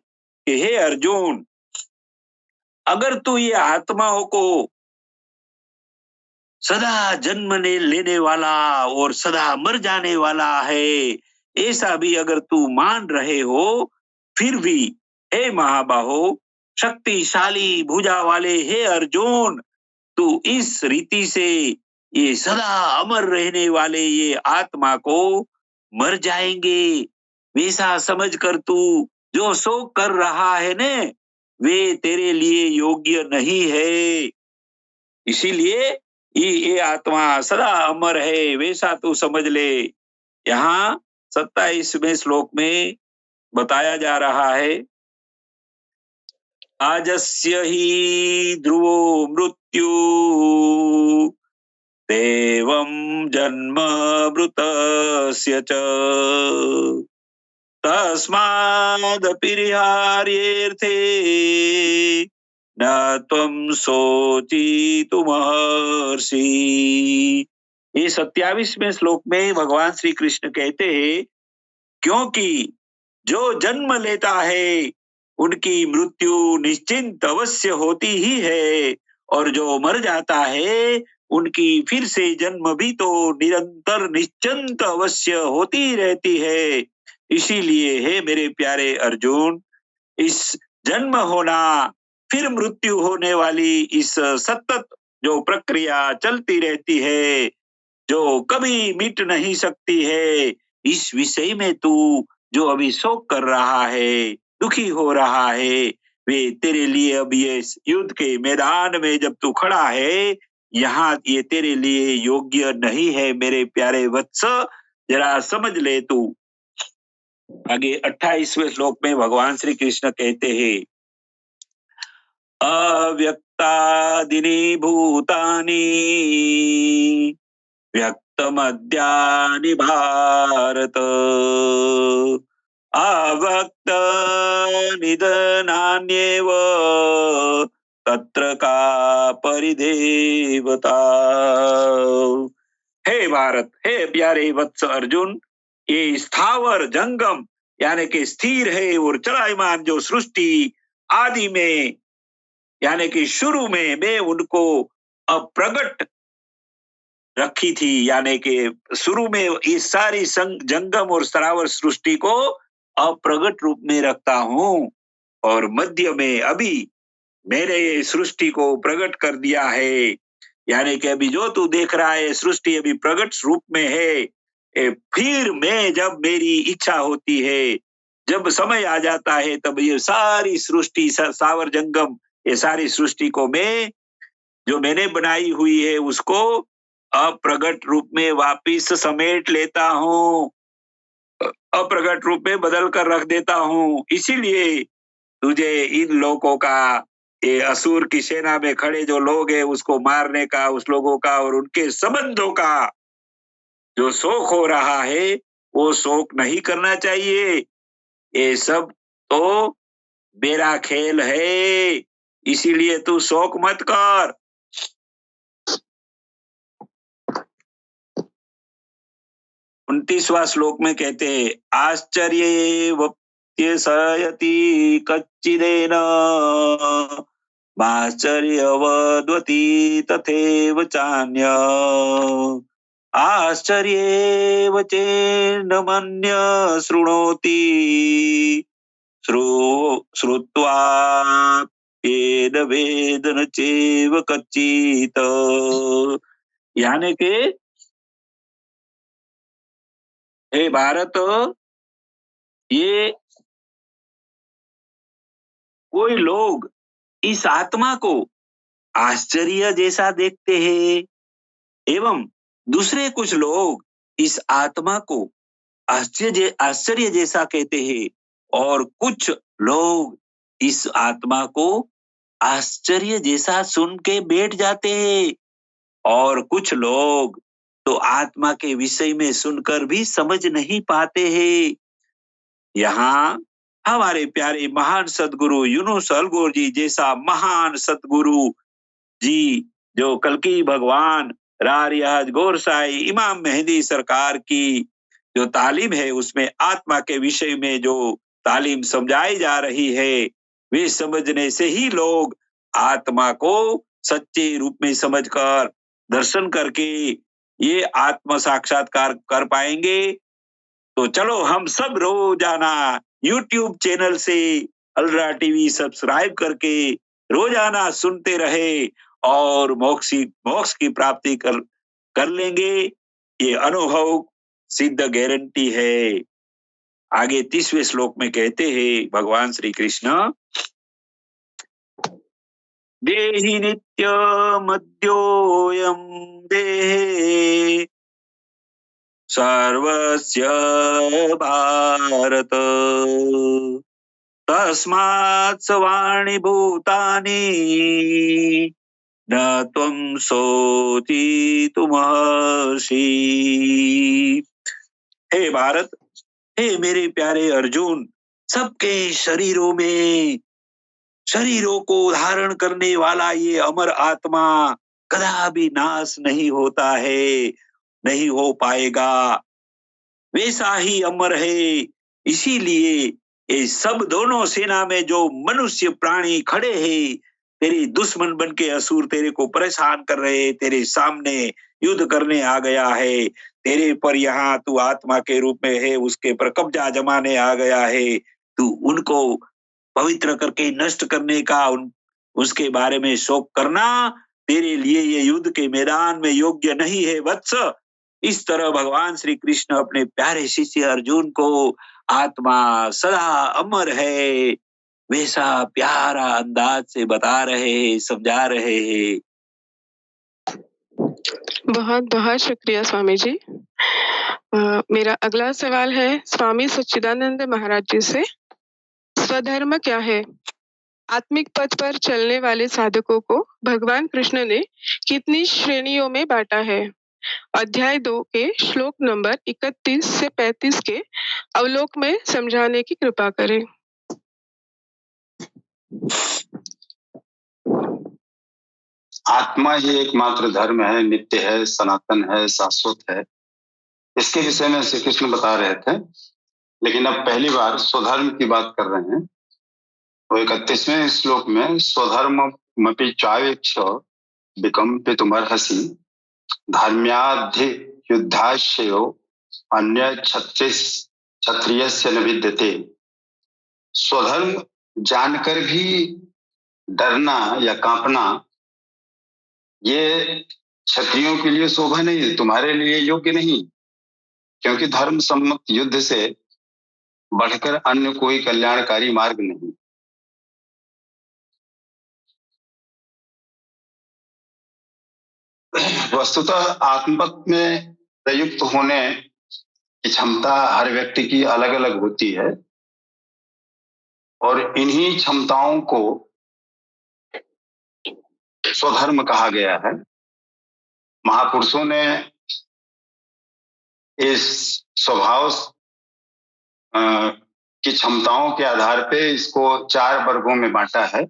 कि हे अर्जुन, अगर तू ये आत्माओं को सदा जन्म लेने वाला और सदा मर जाने वाला है, ऐसा भी अगर तू मान रहे हो, फिर भी हे महाबाहो, शक्तिशाली भुजा वाले हे अर्जुन, तू इस रीति से ये सदा अमर रहने वाले ये आत्मा को मर जाएंगे वैसा समझ कर तू जो शोक कर रहा है ने, वे तेरे लिए योग्य नहीं है। इसीलिए ये आत्मा सदा अमर है वैसा तू समझ ले। यहाँ 27वें श्लोक में बताया जा रहा है, आजस्य ही ध्रुवो मृत्यु देवं जन्म मृतस्य च तस्मादपिरिहार्येऽर्थे न त्वं शोचितुमहर्षि। ये 27वें श्लोक में भगवान श्री कृष्ण कहते हैं, क्योंकि जो जन्म लेता है उनकी मृत्यु निश्चिंत अवश्य होती ही है, और जो मर जाता है उनकी फिर से जन्म भी तो निरंतर निश्चिंत अवश्य होती रहती है। इसीलिए हे मेरे प्यारे अर्जुन, इस जन्म होना फिर मृत्यु होने वाली इस सतत जो प्रक्रिया चलती रहती है, जो कभी मिट नहीं सकती है, इस विषय में तू जो अभी शोक कर रहा है, दुखी हो रहा है, वे तेरे लिए अब ये युद्ध के मैदान में जब तू खड़ा है, यहाँ ये तेरे लिए योग्य नहीं है मेरे प्यारे वत्स, जरा समझ ले तू। आगे 28वें श्लोक में भगवान श्री कृष्ण कहते हैं, अव्यक्तादिनी भूतानि व्यक्तमद्यानि भारत अव्यक्त निधनान्येव तत्र का परिदेवता। हे भारत, हे प्यारे वत्स अर्जुन, ये स्थावर जंगम यानी कि स्थिर है और चलायमान जो सृष्टि आदि में यानी कि शुरू में मैं उनको अप्रगट रखी थी, यानी कि शुरू में इस सारी जंगम और स्थावर सृष्टि को अप्रगट रूप में रखता हूं, और मध्य में अभी मैंने सृष्टि को प्रकट कर दिया है। यानी कि अभी जो तू देख रहा है सृष्टि अभी प्रकट रूप में है, फिर मैं जब मेरी इच्छा होती है, जब समय आ जाता है, तब ये सारी सृष्टि सावर जंगम ये सारी सृष्टि को मैं जो मैंने बनाई हुई है उसको अप्रगट रूप में वापिस समेट लेता हूँ, अप्रगट रूप में बदल कर रख देता हूँ। इसीलिए तुझे इन लोगों का, ये असुर की सेना में खड़े जो लोग हैं उसको मारने का, उस लोगों का और उनके संबंधों का जो शोक हो रहा है वो शोक नहीं करना चाहिए। ये सब तो मेरा खेल है, इसीलिए तू शोक मत कर। 29वां श्लोक में कहते हैं, आश्चर्येऽप्यसयति कच्चिदेन माश्चर्यवद्वति तथैव चान्य आश्चर्येव चेन्नमन्य शृणोति श्रुत्वा येन वेदन चैव कच्चित्। यानी कि हे भारत, ये कोई लोग इस आत्मा को आश्चर्य जैसा देखते हैं, एवं दूसरे कुछ लोग इस आत्मा को आश्चर्य जैसा कहते हैं, और कुछ लोग इस आत्मा को आश्चर्य जैसा सुन के बैठ जाते हैं, और कुछ लोग तो आत्मा के विषय में सुनकर भी समझ नहीं पाते हैं। यहाँ हमारे प्यारे महान सदगुरु यूनुस अलगोर जी जैसा महान सदगुरु जी जो कल्कि भगवान रारियाज गोरसाई इमाम मेहदी सरकार की जो तालीम है उसमें आत्मा के विषय में जो तालीम समझाई जा रही है, वे समझने से ही लोग आत्मा को सच्चे रूप में समझकर दर्शन करके ये आत्म साक्षात्कार कर पाएंगे। तो चलो हम सब रोजाना YouTube चैनल से अलरा टीवी सब्सक्राइब करके रोजाना सुनते रहे और मोक्ष की प्राप्ति कर लेंगे। ये अनुभव सिद्ध गारंटी है। आगे 30वें श्लोक में कहते हैं भगवान श्री कृष्ण, देहि नित्यमद्योऽयं देहे सर्वस्य भारत तस्मात् सर्वाणि भूतानि न त्वं शोचितुमर्हसि। हे भारत, हे मेरे प्यारे अर्जुन, सबके शरीरों को धारण करने वाला ये अमर आत्मा कदापि नाश नहीं होता है, नहीं हो पाएगा, वैसा ही अमर है। इसीलिए ये सब दोनों सेना में जो मनुष्य प्राणी खड़े हैं, तेरे दुश्मन बन के असुर तेरे को परेशान कर रहे, तेरे सामने युद्ध करने आ गया है, तेरे पर यहाँ तू आत्मा के रूप में है, उसके पर कब्जा जमाने आ गया है। तू उनको पवित्र करके नष्ट करने का उसके बारे में शोक करना तेरे लिए ये युद्ध के मैदान में योग्य नहीं है वत्स। इस तरह भगवान श्री कृष्ण अपने प्यारे शिष्य अर्जुन को आत्मा सदा अमर है वैसा प्यारा अंदाज से बता रहे हैं, समझा रहे हैं। बहुत बहुत शुक्रिया स्वामी जी। मेरा अगला सवाल है स्वामी सच्चिदानंद महाराज जी से। स्वधर्म क्या है? आत्मिक पथ पर चलने वाले साधकों को भगवान कृष्ण ने कितनी श्रेणियों में बांटा है? अध्याय 2 के श्लोक नंबर 31 से 35 के अवलोक में समझाने की कृपा करें। आत्मा ही एकमात्र धर्म है, नित्य है, सनातन है, शाश्वत है। इसके विषय में श्री कृष्ण बता रहे थे, लेकिन अब पहली बार स्वधर्म की बात कर रहे हैं। तो 31वें श्लोक में स्वधर्ममपि चावेक्ष विकम्पितुमर्हसि धर्म्याद्धि युद्धाश्रयो अन्य क्षत्रियस्य न विद्यते। स्वधर्म जानकर भी डरना या कांपना ये क्षत्रियों के लिए शोभा नहीं, तुम्हारे लिए योग्य नहीं, क्योंकि धर्म सम्मत युद्ध से बढ़कर अन्य कोई कल्याणकारी मार्ग नहीं। वस्तुतः आत्मपथ में प्रयुक्त होने की क्षमता हर व्यक्ति की अलग अलग होती है और इन्हीं क्षमताओं को स्वधर्म कहा गया है। महापुरुषों ने इस स्वभाव की क्षमताओं के आधार पे इसको 4 वर्गों में बांटा है,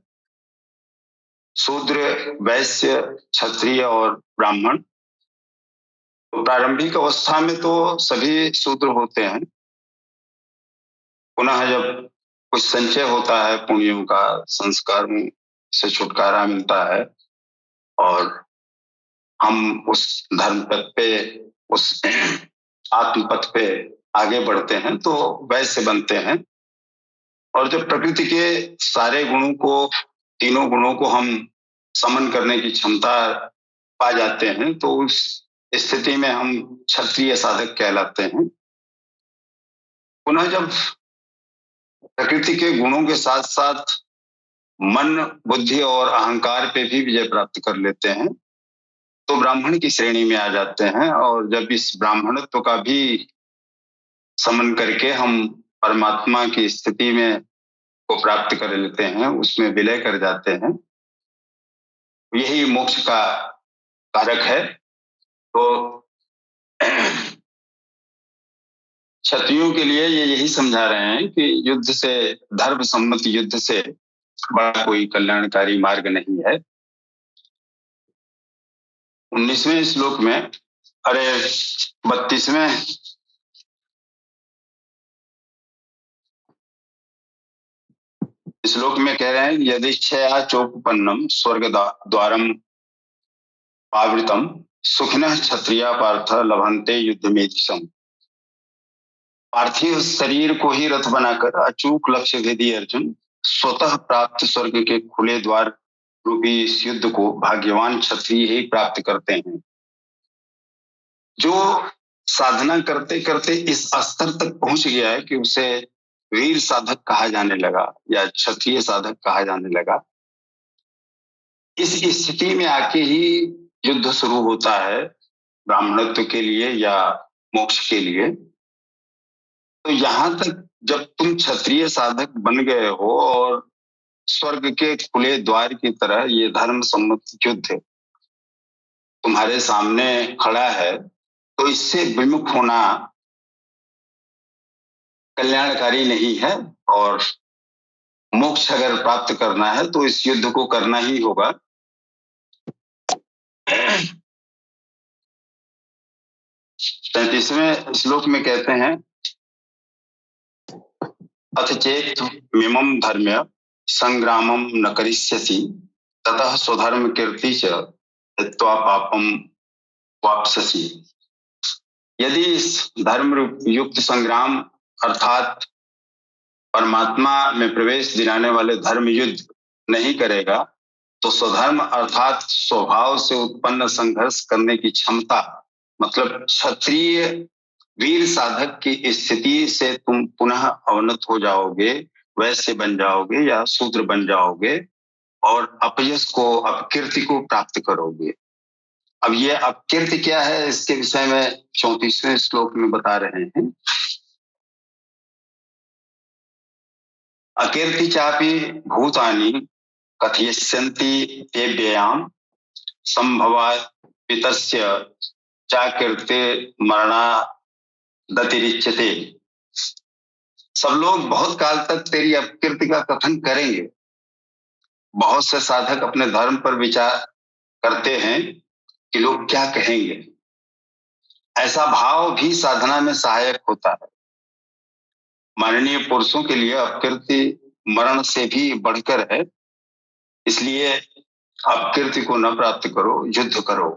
शूद्र, वैश्य, क्षत्रिय और ब्राह्मण। तो प्रारंभिक अवस्था में तो सभी शूद्र होते हैं, पुनः जब कुछ संचय होता है पुण्यों का, संस्कारों से छुटकारा मिलता है और हम उस धर्म पथ पे, उस आत्म पथ पे आगे बढ़ते हैं तो वैश्य बनते हैं। और जब प्रकृति के सारे गुणों को, तीनों गुणों को हम समन करने की क्षमता पा जाते हैं तो उस स्थिति में हम क्षत्रिय साधक कहलाते हैं। पुनः जब प्रकृति के गुणों के साथ साथ मन, बुद्धि और अहंकार पे भी विजय प्राप्त कर लेते हैं तो ब्राह्मण की श्रेणी में आ जाते हैं। और जब इस ब्राह्मणत्व का भी समन करके हम परमात्मा की स्थिति में को प्राप्त कर लेते हैं, उसमें विलय कर जाते हैं, यही मोक्ष का कारक है। तो क्षत्रियों के लिए ये यही समझा रहे हैं कि युद्ध से, धर्म सम्मत युद्ध से बड़ा कोई कल्याणकारी मार्ग नहीं है। 19वें श्लोक में, अरे 32वें श्लोक में कह रहे हैं, यदिच्छया चोपपन्नम स्वर्ग द्वारम आवृतम सुखिनः क्षत्रिया पार्थ लभन्ते युद्धमेधिशम। पार्थिव शरीर को ही रथ बनाकर अचूक लक्ष्य भेदी अर्जुन स्वतः प्राप्त स्वर्ग के खुले द्वार रूपी इस युद्ध को भाग्यवान क्षत्रिय ही प्राप्त करते हैं। जो साधना करते करते इस स्तर तक पहुंच गया है कि उसे वीर साधक कहा जाने लगा या क्षत्रिय साधक कहा जाने लगा, इस स्थिति में आके ही युद्ध शुरू होता है ब्राह्मणत्व के लिए या मोक्ष के लिए। तो यहां तक जब तुम क्षत्रिय साधक बन गए हो और स्वर्ग के खुले द्वार की तरह ये धर्म सम्मत युद्ध तुम्हारे सामने खड़ा है, तो इससे विमुख होना कल्याणकारी नहीं है। और मोक्ष अगर प्राप्त करना है तो इस युद्ध को करना ही होगा। 33वें श्लोक में कहते हैं, अथ चेत मिमं धर्म्य संग्रामम न करिष्यसि ततः स्वधर्म कीर्ति च हित्वा पापम वाप्स्यसि। यदि इस धर्म युक्त संग्राम अर्थात परमात्मा में प्रवेश दिलाने वाले धर्म युद्ध नहीं करेगा तो स्वधर्म अर्थात स्वभाव से उत्पन्न संघर्ष करने की क्षमता, मतलब क्षत्रिय वीर साधक की स्थिति से तुम पुनः अवनत हो जाओगे, वैश्य बन जाओगे या शूद्र बन जाओगे और अपयश को, अपकीर्ति को प्राप्त करोगे। अब ये अपकीर्ति क्या है, इसके विषय में 34वें श्लोक में बता रहे हैं। अकीर्ति चापि भूतानि कथयिष्यन्ति ते व्ययाम संभवापितस्य चाकीर्ते मरणादतिरिच्यते। सब लोग बहुत काल तक तेरी अपकीर्ति का कथन करेंगे। बहुत से साधक अपने धर्म पर विचार करते हैं कि लोग क्या कहेंगे। ऐसा भाव भी साधना में सहायक होता है। माननीय पुरुषों के लिए अपकीर्ति मरण से भी बढ़कर है, इसलिए अपकीर्ति को न प्राप्त करो, युद्ध करो।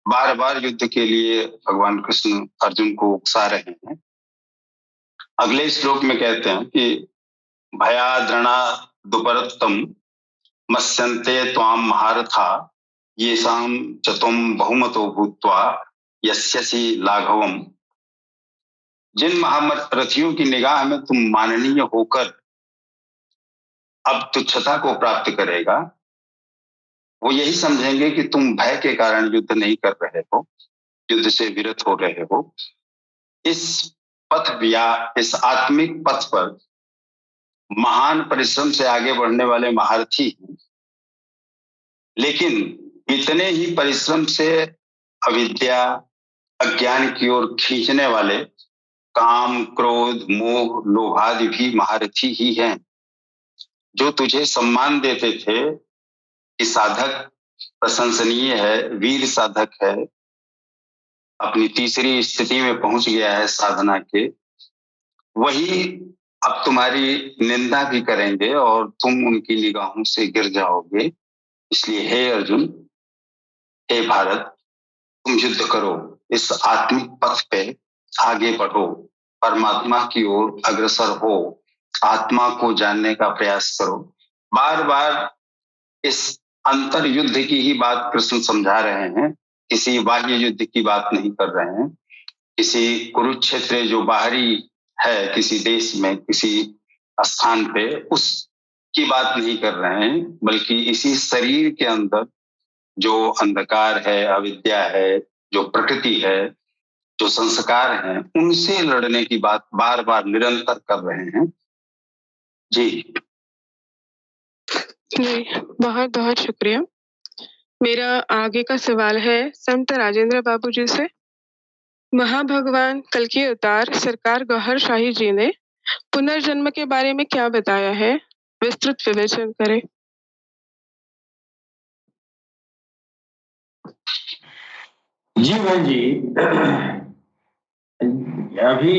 बार बार युद्ध के लिए भगवान कृष्ण अर्जुन को उकसा रहे हैं। अगले श्लोक में कहते हैं कि भयाद्रणा दुपरत्तम मत्स्यन्ते त्वाम महारथा येषां च त्वं बहुमतो भूत्वा यस्यसि लाघवम। जिन महारथियों की निगाह में तुम माननीय होकर अब तुच्छता को प्राप्त करेगा, वो यही समझेंगे कि तुम भय के कारण युद्ध नहीं कर रहे हो, युद्ध से विरत हो रहे हो। इस पथ या इस आत्मिक पथ पर महान परिश्रम से आगे बढ़ने वाले महारथी हैं, लेकिन इतने ही परिश्रम से अविद्या अज्ञान की ओर खींचने वाले काम क्रोध मोह लोभादि भी महारथी ही हैं, जो तुझे सम्मान देते थे कि साधक प्रशंसनीय है, वीर साधक है, अपनी तीसरी स्थिति में पहुंच गया है साधना के, वही अब तुम्हारी निंदा भी करेंगे और तुम उनकी निगाहों से गिर जाओगे। इसलिए हे अर्जुन, हे भारत, तुम युद्ध करो, इस आत्मिक पथ पे आगे बढ़ो, परमात्मा की ओर अग्रसर हो, आत्मा को जानने का प्रयास करो। बार बार इस अंतर युद्ध की ही बात कृष्ण समझा रहे हैं, किसी बाह्य युद्ध की बात नहीं कर रहे हैं। किसी कुरुक्षेत्र जो बाहरी है, किसी देश में किसी स्थान पे, उसकी बात नहीं कर रहे हैं, बल्कि इसी शरीर के अंदर जो अंधकार है, अविद्या है, जो प्रकृति है, जो संस्कार हैं, उनसे लड़ने की बात बार बार निरंतर कर रहे हैं। जी बहुत बहुत शुक्रिया। मेरा आगे का सवाल है संत राजेंद्र बाबू जी से। महाभगवान कल के अवतार सरकार गौहर शाही जी ने पुनर्जन्म के बारे में क्या बताया है, विस्तृत विवेचन करें। जी भाई जी, अभी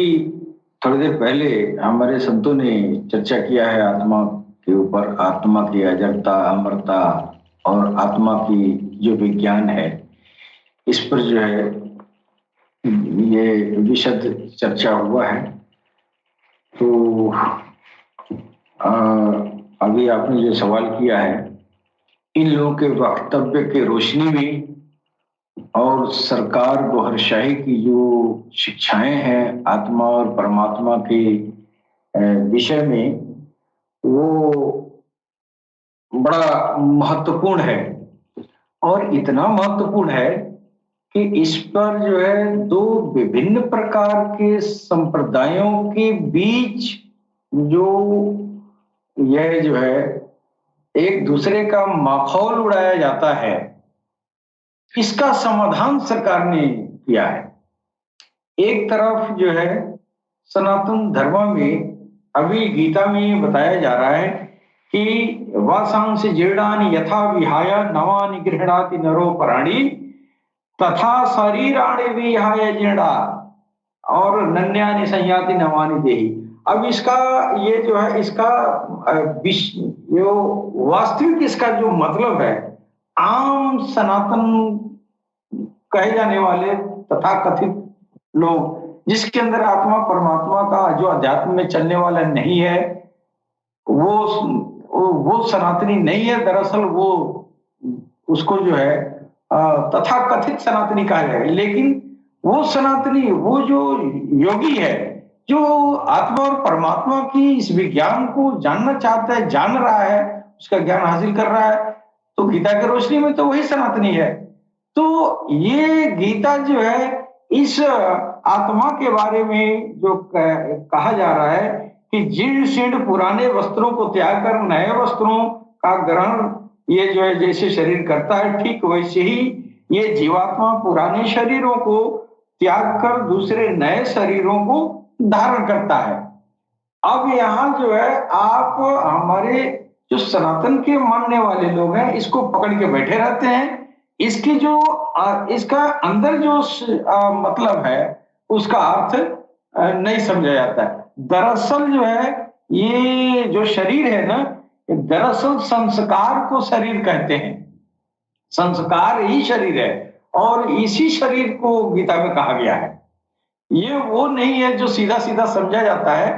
थोड़ी देर पहले हमारे संतों ने चर्चा किया है आत्मा के ऊपर, आत्मा की अजरता, अमरता और आत्मा की जो विज्ञान है, इस पर जो है ये विशद चर्चा हुआ है। तो अभी आपने जो सवाल किया है, इन लोगों के वक्तव्य के रोशनी में और सरकार दोहरशाही की जो शिक्षाएं हैं आत्मा और परमात्मा के विषय में, वो बड़ा महत्वपूर्ण है। और इतना महत्वपूर्ण है कि इस पर जो है दो विभिन्न प्रकार के संप्रदायों के बीच जो यह जो है एक दूसरे का माखौल उड़ाया जाता है, इसका समाधान सरकार ने किया है। एक तरफ जो है सनातन धर्म में अभी गीता में बताया जा रहा है कि वासांस जीर्णानि यथा विहाय नवानि गृह्णाति नरो पराणि तथा शरीराणि विहाय जीर्णा और नन्यानि संयाति नवानि देहि। अब इसका ये जो है इसका जो वास्तविक इसका जो मतलब है, आम सनातन कहे जाने वाले तथा कथित लोग जिसके अंदर आत्मा परमात्मा का जो अध्यात्म में चलने वाला नहीं है, वो सनातनी नहीं है। दरअसल वो उसको जो है तथा कथित सनातनी कहा जाएगा। लेकिन वो सनातनी, वो जो योगी है, जो आत्मा और परमात्मा की इस विज्ञान को जानना चाहता है, जान रहा है, उसका ज्ञान हासिल कर रहा है, तो गीता की रोशनी में तो वही सनातनी है। तो ये गीता जो है इस आत्मा के बारे में जो कहा जा रहा है कि जीर्ण शीर्ण पुराने वस्त्रों को त्याग कर नए वस्त्रों का ग्रहण ये जो है जैसे शरीर करता है, ठीक वैसे ही ये जीवात्मा पुराने शरीरों को त्याग कर दूसरे नए शरीरों को धारण करता है। अब यहाँ जो है आप हमारे जो सनातन के मानने वाले लोग हैं, इसको पकड़ के बैठे रहते हैं। इसकी जो इसका अंदर जो मतलब है उसका अर्थ नहीं समझा जाता है। दरअसल जो है ये जो शरीर है ना, दरअसल संस्कार को शरीर कहते हैं। संस्कार ही शरीर है और इसी शरीर को गीता में कहा गया है। ये वो नहीं है जो सीधा सीधा समझा जाता है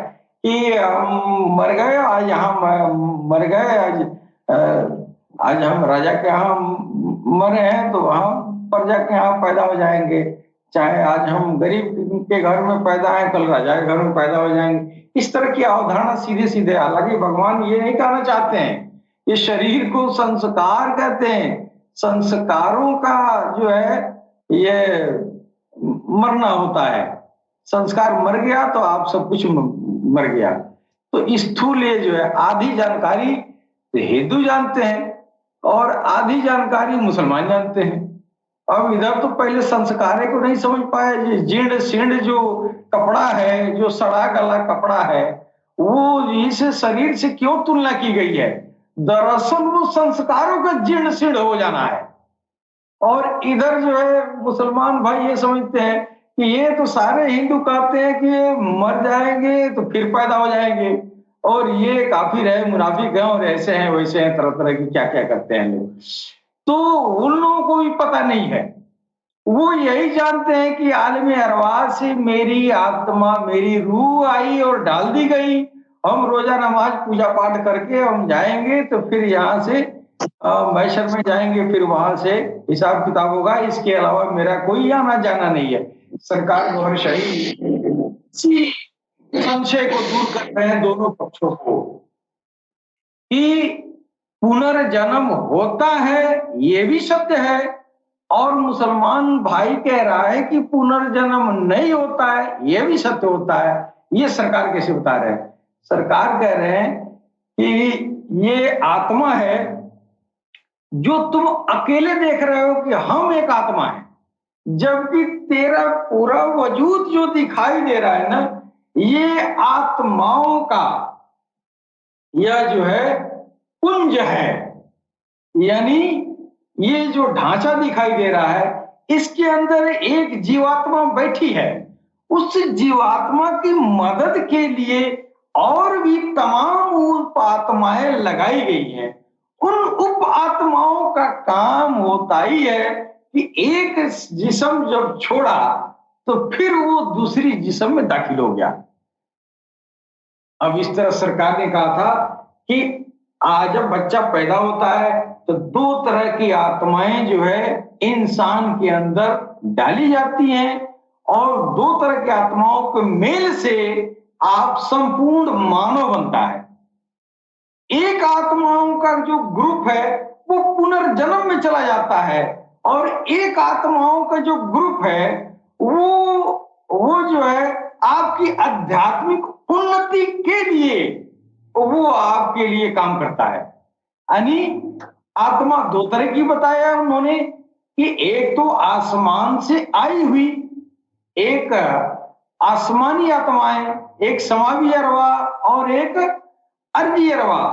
कि हम मर गए, आज यहाँ मर गए, आज हम राजा के यहाँ मरे हैं तो वहां प्रजा के यहाँ पैदा हो जाएंगे। चाहे आज हम गरीब के घर में पैदा हैं, कल राजा के घर में पैदा हो जाएंगे। इस तरह की अवधारणा सीधे सीधे, हालांकि भगवान ये नहीं कहना चाहते हैं। ये शरीर को संस्कार कहते हैं। संस्कारों का जो है ये मरना होता है। संस्कार मर गया तो आप सब कुछ मर गया। तो स्थूल ये जो है आधी जानकारी हिंदू जानते हैं और आधी जानकारी मुसलमान जानते हैं। अब इधर तो पहले संस्कारे को नहीं समझ पाए। जीर्ण शीर्ण जो कपड़ा है, जो सड़ा गला कपड़ा है, वो इस शरीर से क्यों तुलना की गई है? दरअसल वो संस्कारों का जीर्ण शीर्ण हो जाना है। और इधर जो है मुसलमान भाई ये समझते हैं कि ये तो सारे हिंदू कहते हैं कि मर जाएंगे तो फिर पैदा हो जाएंगे, और ये काफिर है, मुनाफिक है, और ऐसे हैं वैसे हैं, तरह तरह की क्या क्या करते हैं लोग। तो उन लोगों को भी पता नहीं है। वो यही जानते हैं कि आलम अरवाह से मेरी आत्मा, मेरी रूह आई और डाल दी गई। हम रोजा नमाज पूजा पाठ करके हम जाएंगे तो फिर यहाँ से मैशर में जाएंगे, फिर वहां से हिसाब किताब होगा। इसके अलावा मेरा कोई आना जाना नहीं है। सरकार और शहीद संशय को दूर कर रहे हैं दोनों पक्षों को कि पुनर्जन्म होता है, ये भी सत्य है, और मुसलमान भाई कह रहा है कि पुनर्जन्म नहीं होता है, ये भी सत्य होता है। ये सरकार कैसे बता रहे हैं? सरकार कह रहे हैं कि ये आत्मा है जो तुम अकेले देख रहे हो कि हम एक आत्मा है, जबकि तेरा पूरा वजूद जो दिखाई दे रहा है ना, ये आत्माओं का यह जो है पुंज है। यानी ये जो ढांचा दिखाई दे रहा है, इसके अंदर एक जीवात्मा बैठी है, उस जीवात्मा की मदद के लिए और भी तमाम उप आत्माएं लगाई गई हैं। उन उप आत्माओं का काम होता ही है कि एक जिस्म जब छोड़ा तो फिर वो दूसरी जिस्म में दाखिल हो गया। अब इस तरह सरकार ने कहा था कि आज जब बच्चा पैदा होता है तो 2 तरह की आत्माएं जो है इंसान के अंदर डाली जाती हैं और 2 तरह की आत्माओं के मेल से आप संपूर्ण मानव बनता है। एक आत्माओं का जो ग्रुप है वो पुनर्जन्म में चला जाता है और एक आत्माओं का जो ग्रुप है वो जो है आपकी आध्यात्मिक उन्नति के लिए वो आपके लिए काम करता है। यानी आत्मा 2 तरह की बताया उन्होंने कि एक तो आसमान से आई हुई, एक आसमानी आत्माएं, एक समावी अरवा और एक अर्जी अरवा,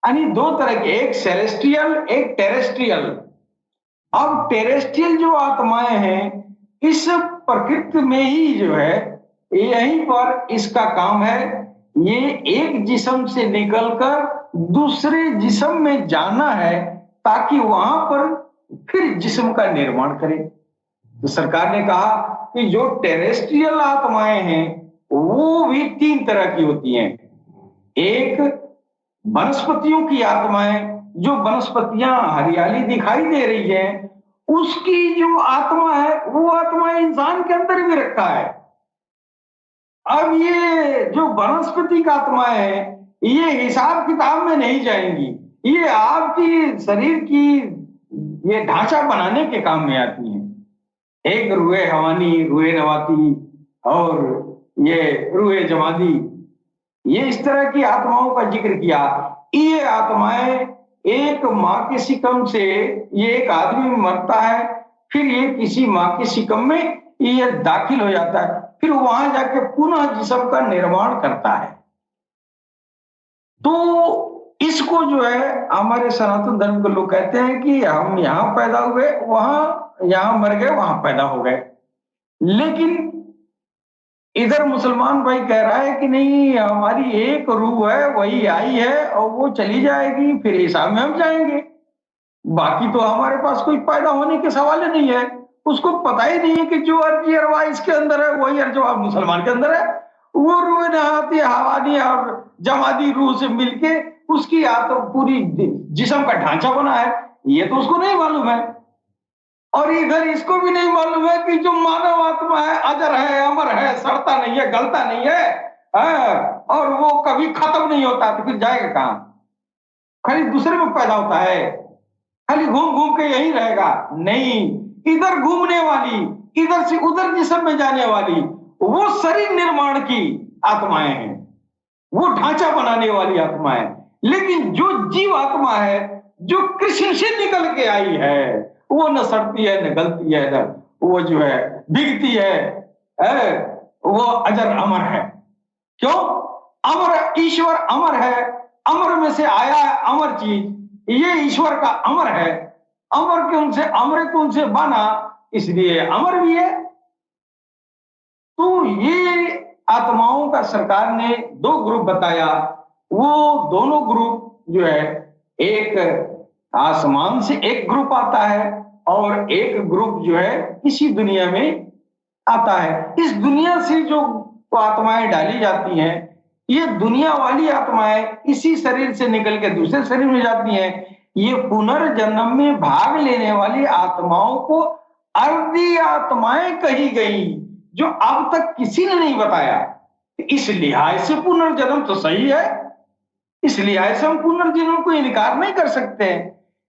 यानी 2 तरह के, एक सेलेस्टियल एक टेरेस्ट्रियल। अब टेरेस्ट्रियल जो आत्माएं हैं इस प्रकृति में ही जो है यहीं पर इसका काम है, ये एक जिस्म से निकलकर दूसरे जिस्म में जाना है ताकि वहां पर फिर जिस्म का निर्माण करे। तो सरकार ने कहा कि जो टेरेस्ट्रियल आत्माएं हैं वो भी 3 तरह की होती हैं। एक वनस्पतियों की आत्माएं, जो वनस्पतियां हरियाली दिखाई दे रही है उसकी जो आत्मा है वो आत्मा इंसान के अंदर भी रखा है। अब ये जो वनस्पति का आत्मा है ये हिसाब किताब में नहीं जाएंगी, ये आपकी शरीर की ये ढांचा बनाने के काम में आती हैं। एक रूहे हवानी, रूहे नवाती और ये रूहे जमादी, ये इस तरह की आत्माओं का जिक्र किया। ये आत्माएं एक माँ के सिकम से, ये एक आदमी मरता है फिर ये किसी माँ के सिकम में ये दाखिल हो जाता है, फिर वहां जाके पुनः जिस्म का निर्माण करता है। तो इसको जो है हमारे सनातन धर्म के लोग कहते हैं कि हम यहाँ पैदा हुए, वहां यहाँ मर गए, वहां पैदा हो गए। लेकिन इधर मुसलमान भाई कह रहा है कि नहीं, हमारी एक रूह है वही आई है और वो चली जाएगी, फिर हिसाब में हम जाएंगे, बाकी तो हमारे पास कोई पैदा होने के सवाल ही नहीं है। उसको पता ही नहीं है कि जो अर्जी अरवा इसके अंदर है वही अर्जवा मुसलमान के अंदर है। वो रूह नहाती हवानी और जमादी रूह से मिलके उसकी तो पूरी जिस्म का ढांचा बना है, ये तो उसको नहीं मालूम है। और इधर इसको भी नहीं मालूम है कि जो मानव आत्मा है अजर है, अमर है, सड़ता नहीं है, गलता नहीं है और वो कभी खत्म नहीं होता, तो फिर जाएगा कहां? खाली दूसरे में पैदा होता है, खाली घूम घूम के यही रहेगा? नहीं, इधर घूमने वाली, इधर से उधर जिस्म में जाने वाली वो शरीर निर्माण की आत्माएं हैं, वो ढांचा बनाने वाली आत्माएं। लेकिन जो जीव आत्मा है जो कृष्ण से निकल के आई है वो न सड़ती है न गलती है, न वो जो है बिगती है, वो अजर अमर है। क्यों? अमर ईश्वर अमर है, अमर में से आया है अमर चीज, ये ईश्वर का अमर है, अमर के उनसे अमर को उनसे बना, इसलिए अमर भी है। तो ये आत्माओं का सरकार ने 2 ग्रुप बताया। वो दोनों ग्रुप जो है, एक आसमान से एक ग्रुप आता है और एक ग्रुप जो है इसी दुनिया में आता है। इस दुनिया से जो आत्माएं डाली जाती हैं, ये दुनिया वाली आत्माएं इसी शरीर से निकल के दूसरे शरीर में जाती हैं। ये पुनर्जन्म में भाग लेने वाली आत्माओं को अर्धी आत्माएं कही गई, जो अब तक किसी ने नहीं बताया। इस लिहाज से पुनर्जन्म तो सही है, इस लिहाज से हम पुनर्जन्म को इनकार नहीं कर सकते।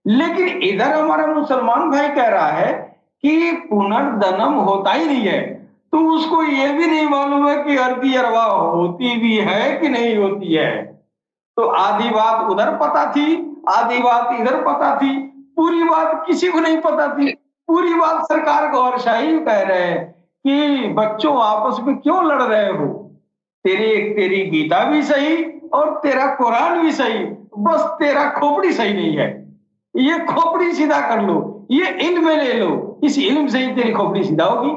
लेकिन इधर हमारा मुसलमान भाई कह रहा है कि पुनर्जन्म होता ही नहीं है, तो उसको ये भी नहीं मालूम है कि अर्धी अरवा होती भी है कि नहीं होती है। तो आधी बात उधर पता थी, आधी बात इधर पता थी, पूरी बात किसी को नहीं पता थी। पूरी बात सरकार गौरशाही कह रहे हैं कि बच्चों आपस में क्यों लड़ रहे हो, तेरी गीता भी सही और तेरा कुरान भी सही, बस तेरा खोपड़ी सही नहीं है, ये खोपड़ी सीधा कर लो, ये इल्म ले लो, इस इल्म से ही तेरी खोपड़ी सीधा होगी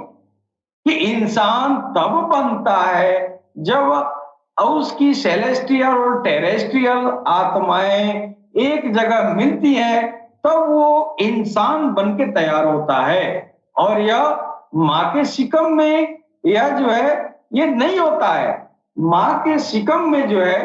कि इंसान तब बनता है जब उसकी सेलेस्टियल और टेरेस्ट्रियल आत्माएं एक जगह मिलती हैं, तब वो इंसान बन के तैयार होता है। और यह माँ के शिकम में यह जो है ये नहीं होता है। माँ के शिकम में जो है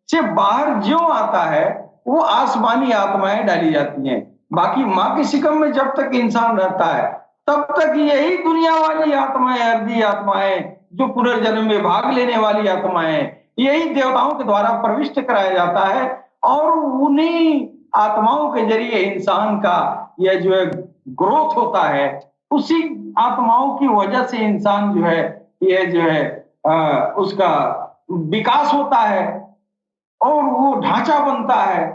से बाहर जो आता है वो आसमानी आत्माएं डाली जाती हैं। बाकी माँ के शिकम में जब तक इंसान रहता है तब तक यही दुनिया वाली आत्माएं, अर्धी आत्माएं, जो पुनर्जन्म में भाग लेने वाली आत्माएं, यही देवताओं के द्वारा प्रविष्ट कराया जाता है और उन्हीं आत्माओं के जरिए इंसान का यह जो है ग्रोथ होता है। उसी आत्माओं की वजह से इंसान जो है यह जो है उसका विकास होता है और वो ढांचा बनता है।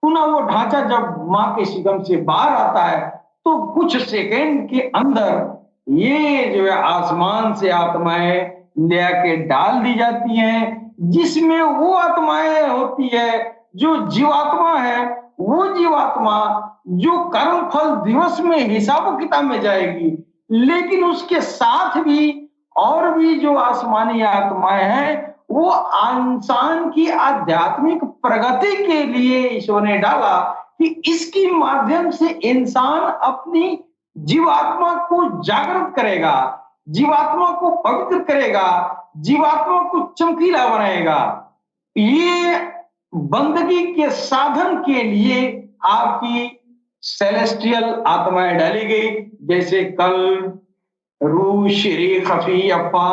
पुनः वो ढांचा जब माँ के शिकम से बाहर आता है तो कुछ सेकंड के अंदर ये जो है आसमान से आत्माएं ले आके डाल दी जाती हैं, जिसमें वो आत्माएं होती है जो जीवात्मा है। वो जीवात्मा जो कर्म फल दिवस में हिसाब किताब में जाएगी, लेकिन उसके साथ भी और भी जो आसमानी आत्माएं हैं वो इंसान की आध्यात्मिक प्रगति के लिए ईश्वर ने डाला कि इसके माध्यम से इंसान अपनी जीवात्मा को जागृत करेगा, जीवात्मा को पवित्र करेगा, जीवात्मा को चमकीला बनाएगा। ये बंदगी के साधन के लिए आपकी सेलेस्टियल आत्माएं डाली गई, जैसे कल, रूह, श्री, खफी, अफा,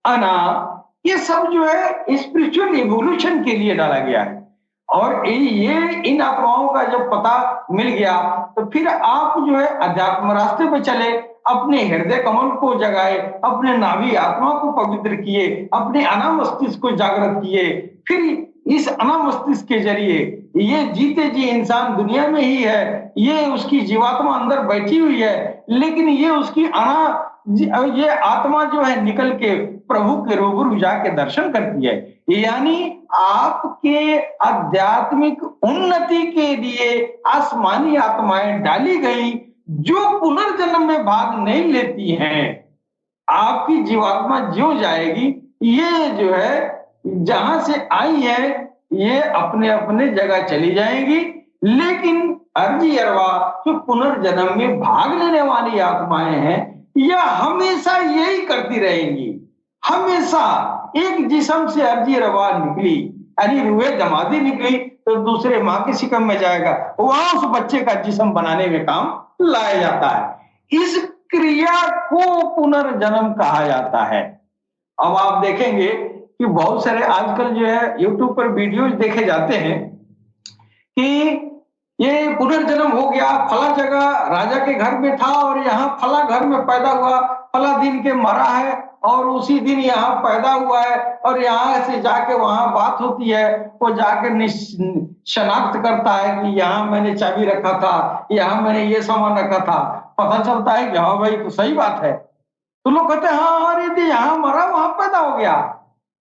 अना, ये सब जो है स्पिरिचुअल इवोल्यूशन के लिए डाला गया है। और ये इन आत्माओं का जब पता मिल गया तो फिर आप जो है अध्यात्म रास्ते पे चले, अपने हृदय कमल को जगाए, अपने नाभि आत्मा को पवित्र किए, अपने अनाम मस्तिष्क को जागृत किए। फिर इस अनाम मस्तिष्क के जरिए ये जीते जी इंसान दुनिया में ही है, ये उसकी जीवात्मा अंदर बैठी हुई है, लेकिन ये उसकी ये आत्मा जो है निकल के प्रभु के रूबरू जाके दर्शन करती है। यानी आपके आध्यात्मिक उन्नति के लिए आसमानी आत्माएं डाली गई जो पुनर्जन्म में भाग नहीं लेती हैं। आपकी जीवात्मा जो जाएगी, ये जो है जहां से आई है ये अपने अपने जगह चली जाएगी, लेकिन अर्जी अरवा जो पुनर्जन्म में भाग लेने वाली आत्माएं हैं यह हमेशा यही करती रहेंगी। हमेशा एक जिस्म से अर्जी रवा निकली, यानी रूहे जमाती निकली तो दूसरे माँ के शिकम में जाएगा, वहां उस बच्चे का जिस्म बनाने में काम लाया जाता है। इस क्रिया को पुनर्जन्म कहा जाता है। अब आप देखेंगे कि बहुत सारे आजकल जो है यूट्यूब पर वीडियोज देखे जाते हैं कि ये पुनर्जन्म हो गया, फला जगह राजा के घर में था और यहाँ फला घर में पैदा हुआ, फला दिन के मरा है और उसी दिन यहाँ पैदा हुआ है, और यहाँ से जाके वहां बात होती है, वो जाके शनाख्त करता है कि यहाँ मैंने चाबी रखा था, यहाँ मैंने ये सामान रखा था। पता चलता है कि हाँ भाई तो सही बात है, तो लोग कहते हैं हाँ अरे यहाँ मरा वहां पैदा हो गया।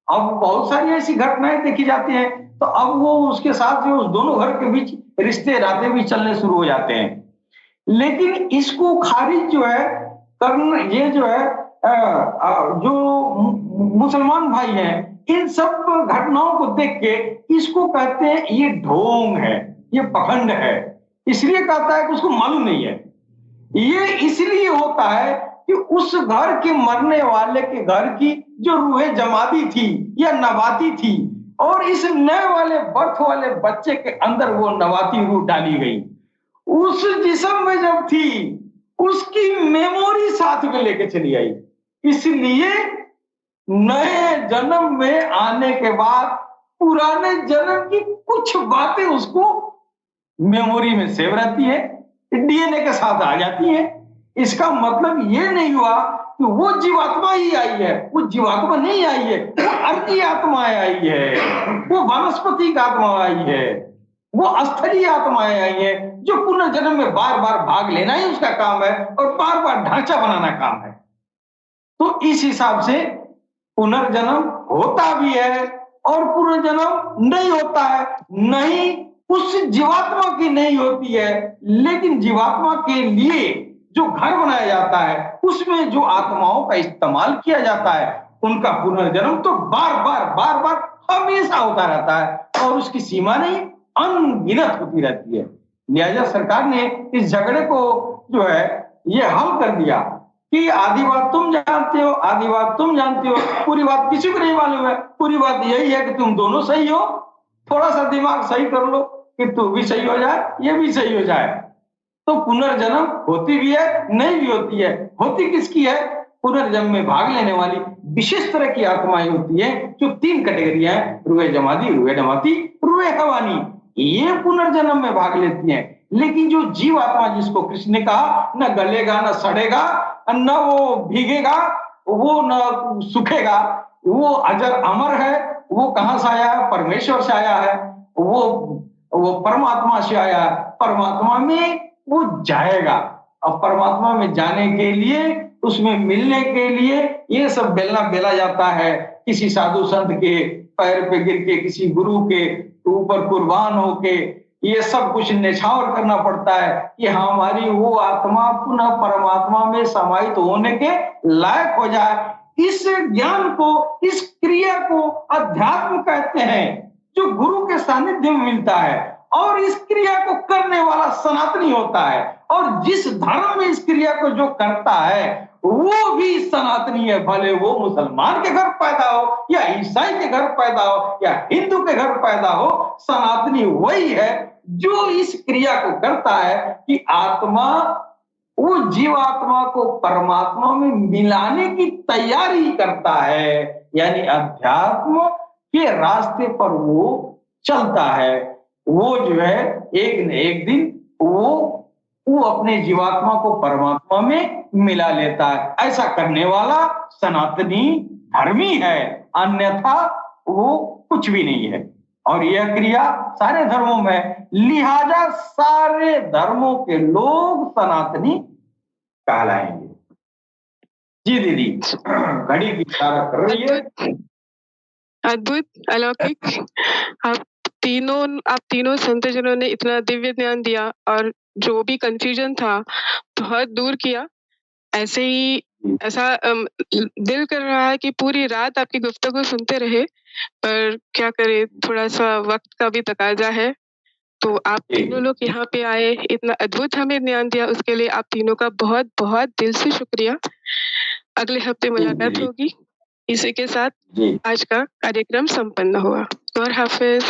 अब बहुत सारी ऐसी घटनाएं देखी जाती हैं, तो अब वो उसके साथ जो उस दोनों घर के बीच रिश्ते नाते भी चलने शुरू हो जाते हैं। लेकिन इसको खारिज जो है करना, ये जो है जो मुसलमान भाई हैं इन सब घटनाओं को देख के इसको कहते हैं ये ढोंग है, ये पखंड है। इसलिए कहता है कि उसको मालूम नहीं है। ये इसलिए होता है कि उस घर के मरने वाले के घर की जो रूहें जमाती थी या नवाती थी, और इस नए वाले बर्थ वाले बच्चे के अंदर वो नवाती रूह डाली गई। उस जिस्म में जब थी उसकी मेमोरी साथ में लेके चली आई। इसलिए नए जन्म में आने के बाद पुराने जन्म की कुछ बातें उसको मेमोरी में सेव रहती है, डीएनए के साथ आ जाती है। इसका मतलब ये नहीं हुआ कि वो जीवात्मा ही आई है, वो जीवात्मा नहीं आई है, वो अर्धी आत्माएं आई है, वो वनस्पति आत्मा आई है, वो स्थलीय आत्माएं आई है जो पुनर्जन्म में बार बार भाग लेना ही उसका काम है और बार बार ढांचा बनाना काम है। तो इस हिसाब से पुनर्जन्म होता भी है और पुनर्जन्म नहीं होता है। नहीं उस जीवात्मा की नहीं होती है, लेकिन जीवात्मा के लिए जो घर बनाया जाता है, उसमें जो आत्माओं का इस्तेमाल किया जाता है, उनका पुनर्जन्म तो बार बार हमेशा होता रहता है और उसकी सीमा नहीं, अनगिनत होती रहती है। लिहाजा सरकार ने इस झगड़े को जो है ये हल कर दिया कि आधी बात तुम जानते हो, आधी बात तुम जानते हो, पूरी बात किसी को नहीं मालूम है। पूरी बात यही है कि तुम दोनों सही हो, थोड़ा सा दिमाग सही कर लो कि तू भी सही हो जाए, ये भी सही हो जाए। तो पुनर्जन्म होती भी है, नहीं भी होती है। होती किसकी है? पुनर्जन्म में भाग लेने वाली विशेष तरह की आत्माएं होती है, जो 3 कैटेगरियां हैं, रूहे जमाती, रूहे डमाती, रूहे हवानी। ये पुनर्जन्म में भाग लेती हैं। लेकिन जो जीव आत्मा, जिसको कृष्ण ने कहा न गलेगा न सड़ेगा, न वो भीगेगा, वो न सूखेगा, वो अजर अमर है, वो कहां से आया है? परमेश्वर से आया है, वो परमात्मा से आया है। परमात्मा में वो जाएगा। अब परमात्मा में जाने के लिए, उसमें मिलने के लिए ये सब बेला जाता है। किसी साधु संत के पैर पे गिर के, किसी गुरु के ऊपर कुर्बान होके ये सब कुछ निछावर करना पड़ता है कि हमारी वो आत्मा पुनः परमात्मा में समाहित होने के लायक हो जाए। इस ज्ञान को, इस क्रिया को अध्यात्म कहते हैं, जो गुरु के सानिध्य में मिलता है। और इस क्रिया को करने वाला सनातनी होता है। और जिस धर्म में इस क्रिया को जो करता है वो भी सनातनी है। भले वो मुसलमान के घर पैदा हो, या ईसाई के घर पैदा हो, या हिंदू के घर पैदा हो, सनातनी वही है जो इस क्रिया को करता है कि आत्मा, वो जीवात्मा को परमात्मा में मिलाने की तैयारी करता है। यानी अध्यात्म के रास्ते पर वो चलता है। वो जो है एक न एक दिन वो अपने जीवात्मा को परमात्मा में मिला लेता है। ऐसा करने वाला सनातनी धर्मी है, अन्यथा वो कुछ भी नहीं है। और यह क्रिया सारे धर्मों में, लिहाजा सारे धर्मों के लोग सनातनी कहलाएंगे। जी दीदी, घड़ी की इशारा कर रही है। अद्भुत, अलौकिक। आप तीनों संतजनों ने इतना दिव्य ज्ञान दिया और जो भी कंफ्यूजन था बहुत दूर किया। ऐसा दिल कर रहा है कि पूरी रात आपकी गुफ्तगू सुनते रहे, पर क्या करें, थोड़ा सा वक्त का भी तकाजा है। तो आप तीनों लोग यहाँ पे आए, इतना अद्भुत हमें ज्ञान दिया, उसके लिए आप तीनों का बहुत बहुत दिल से शुक्रिया। अगले हफ्ते मुलाकात होगी। इसी के साथ आज का कार्यक्रम संपन्न हुआ। और हाफिज।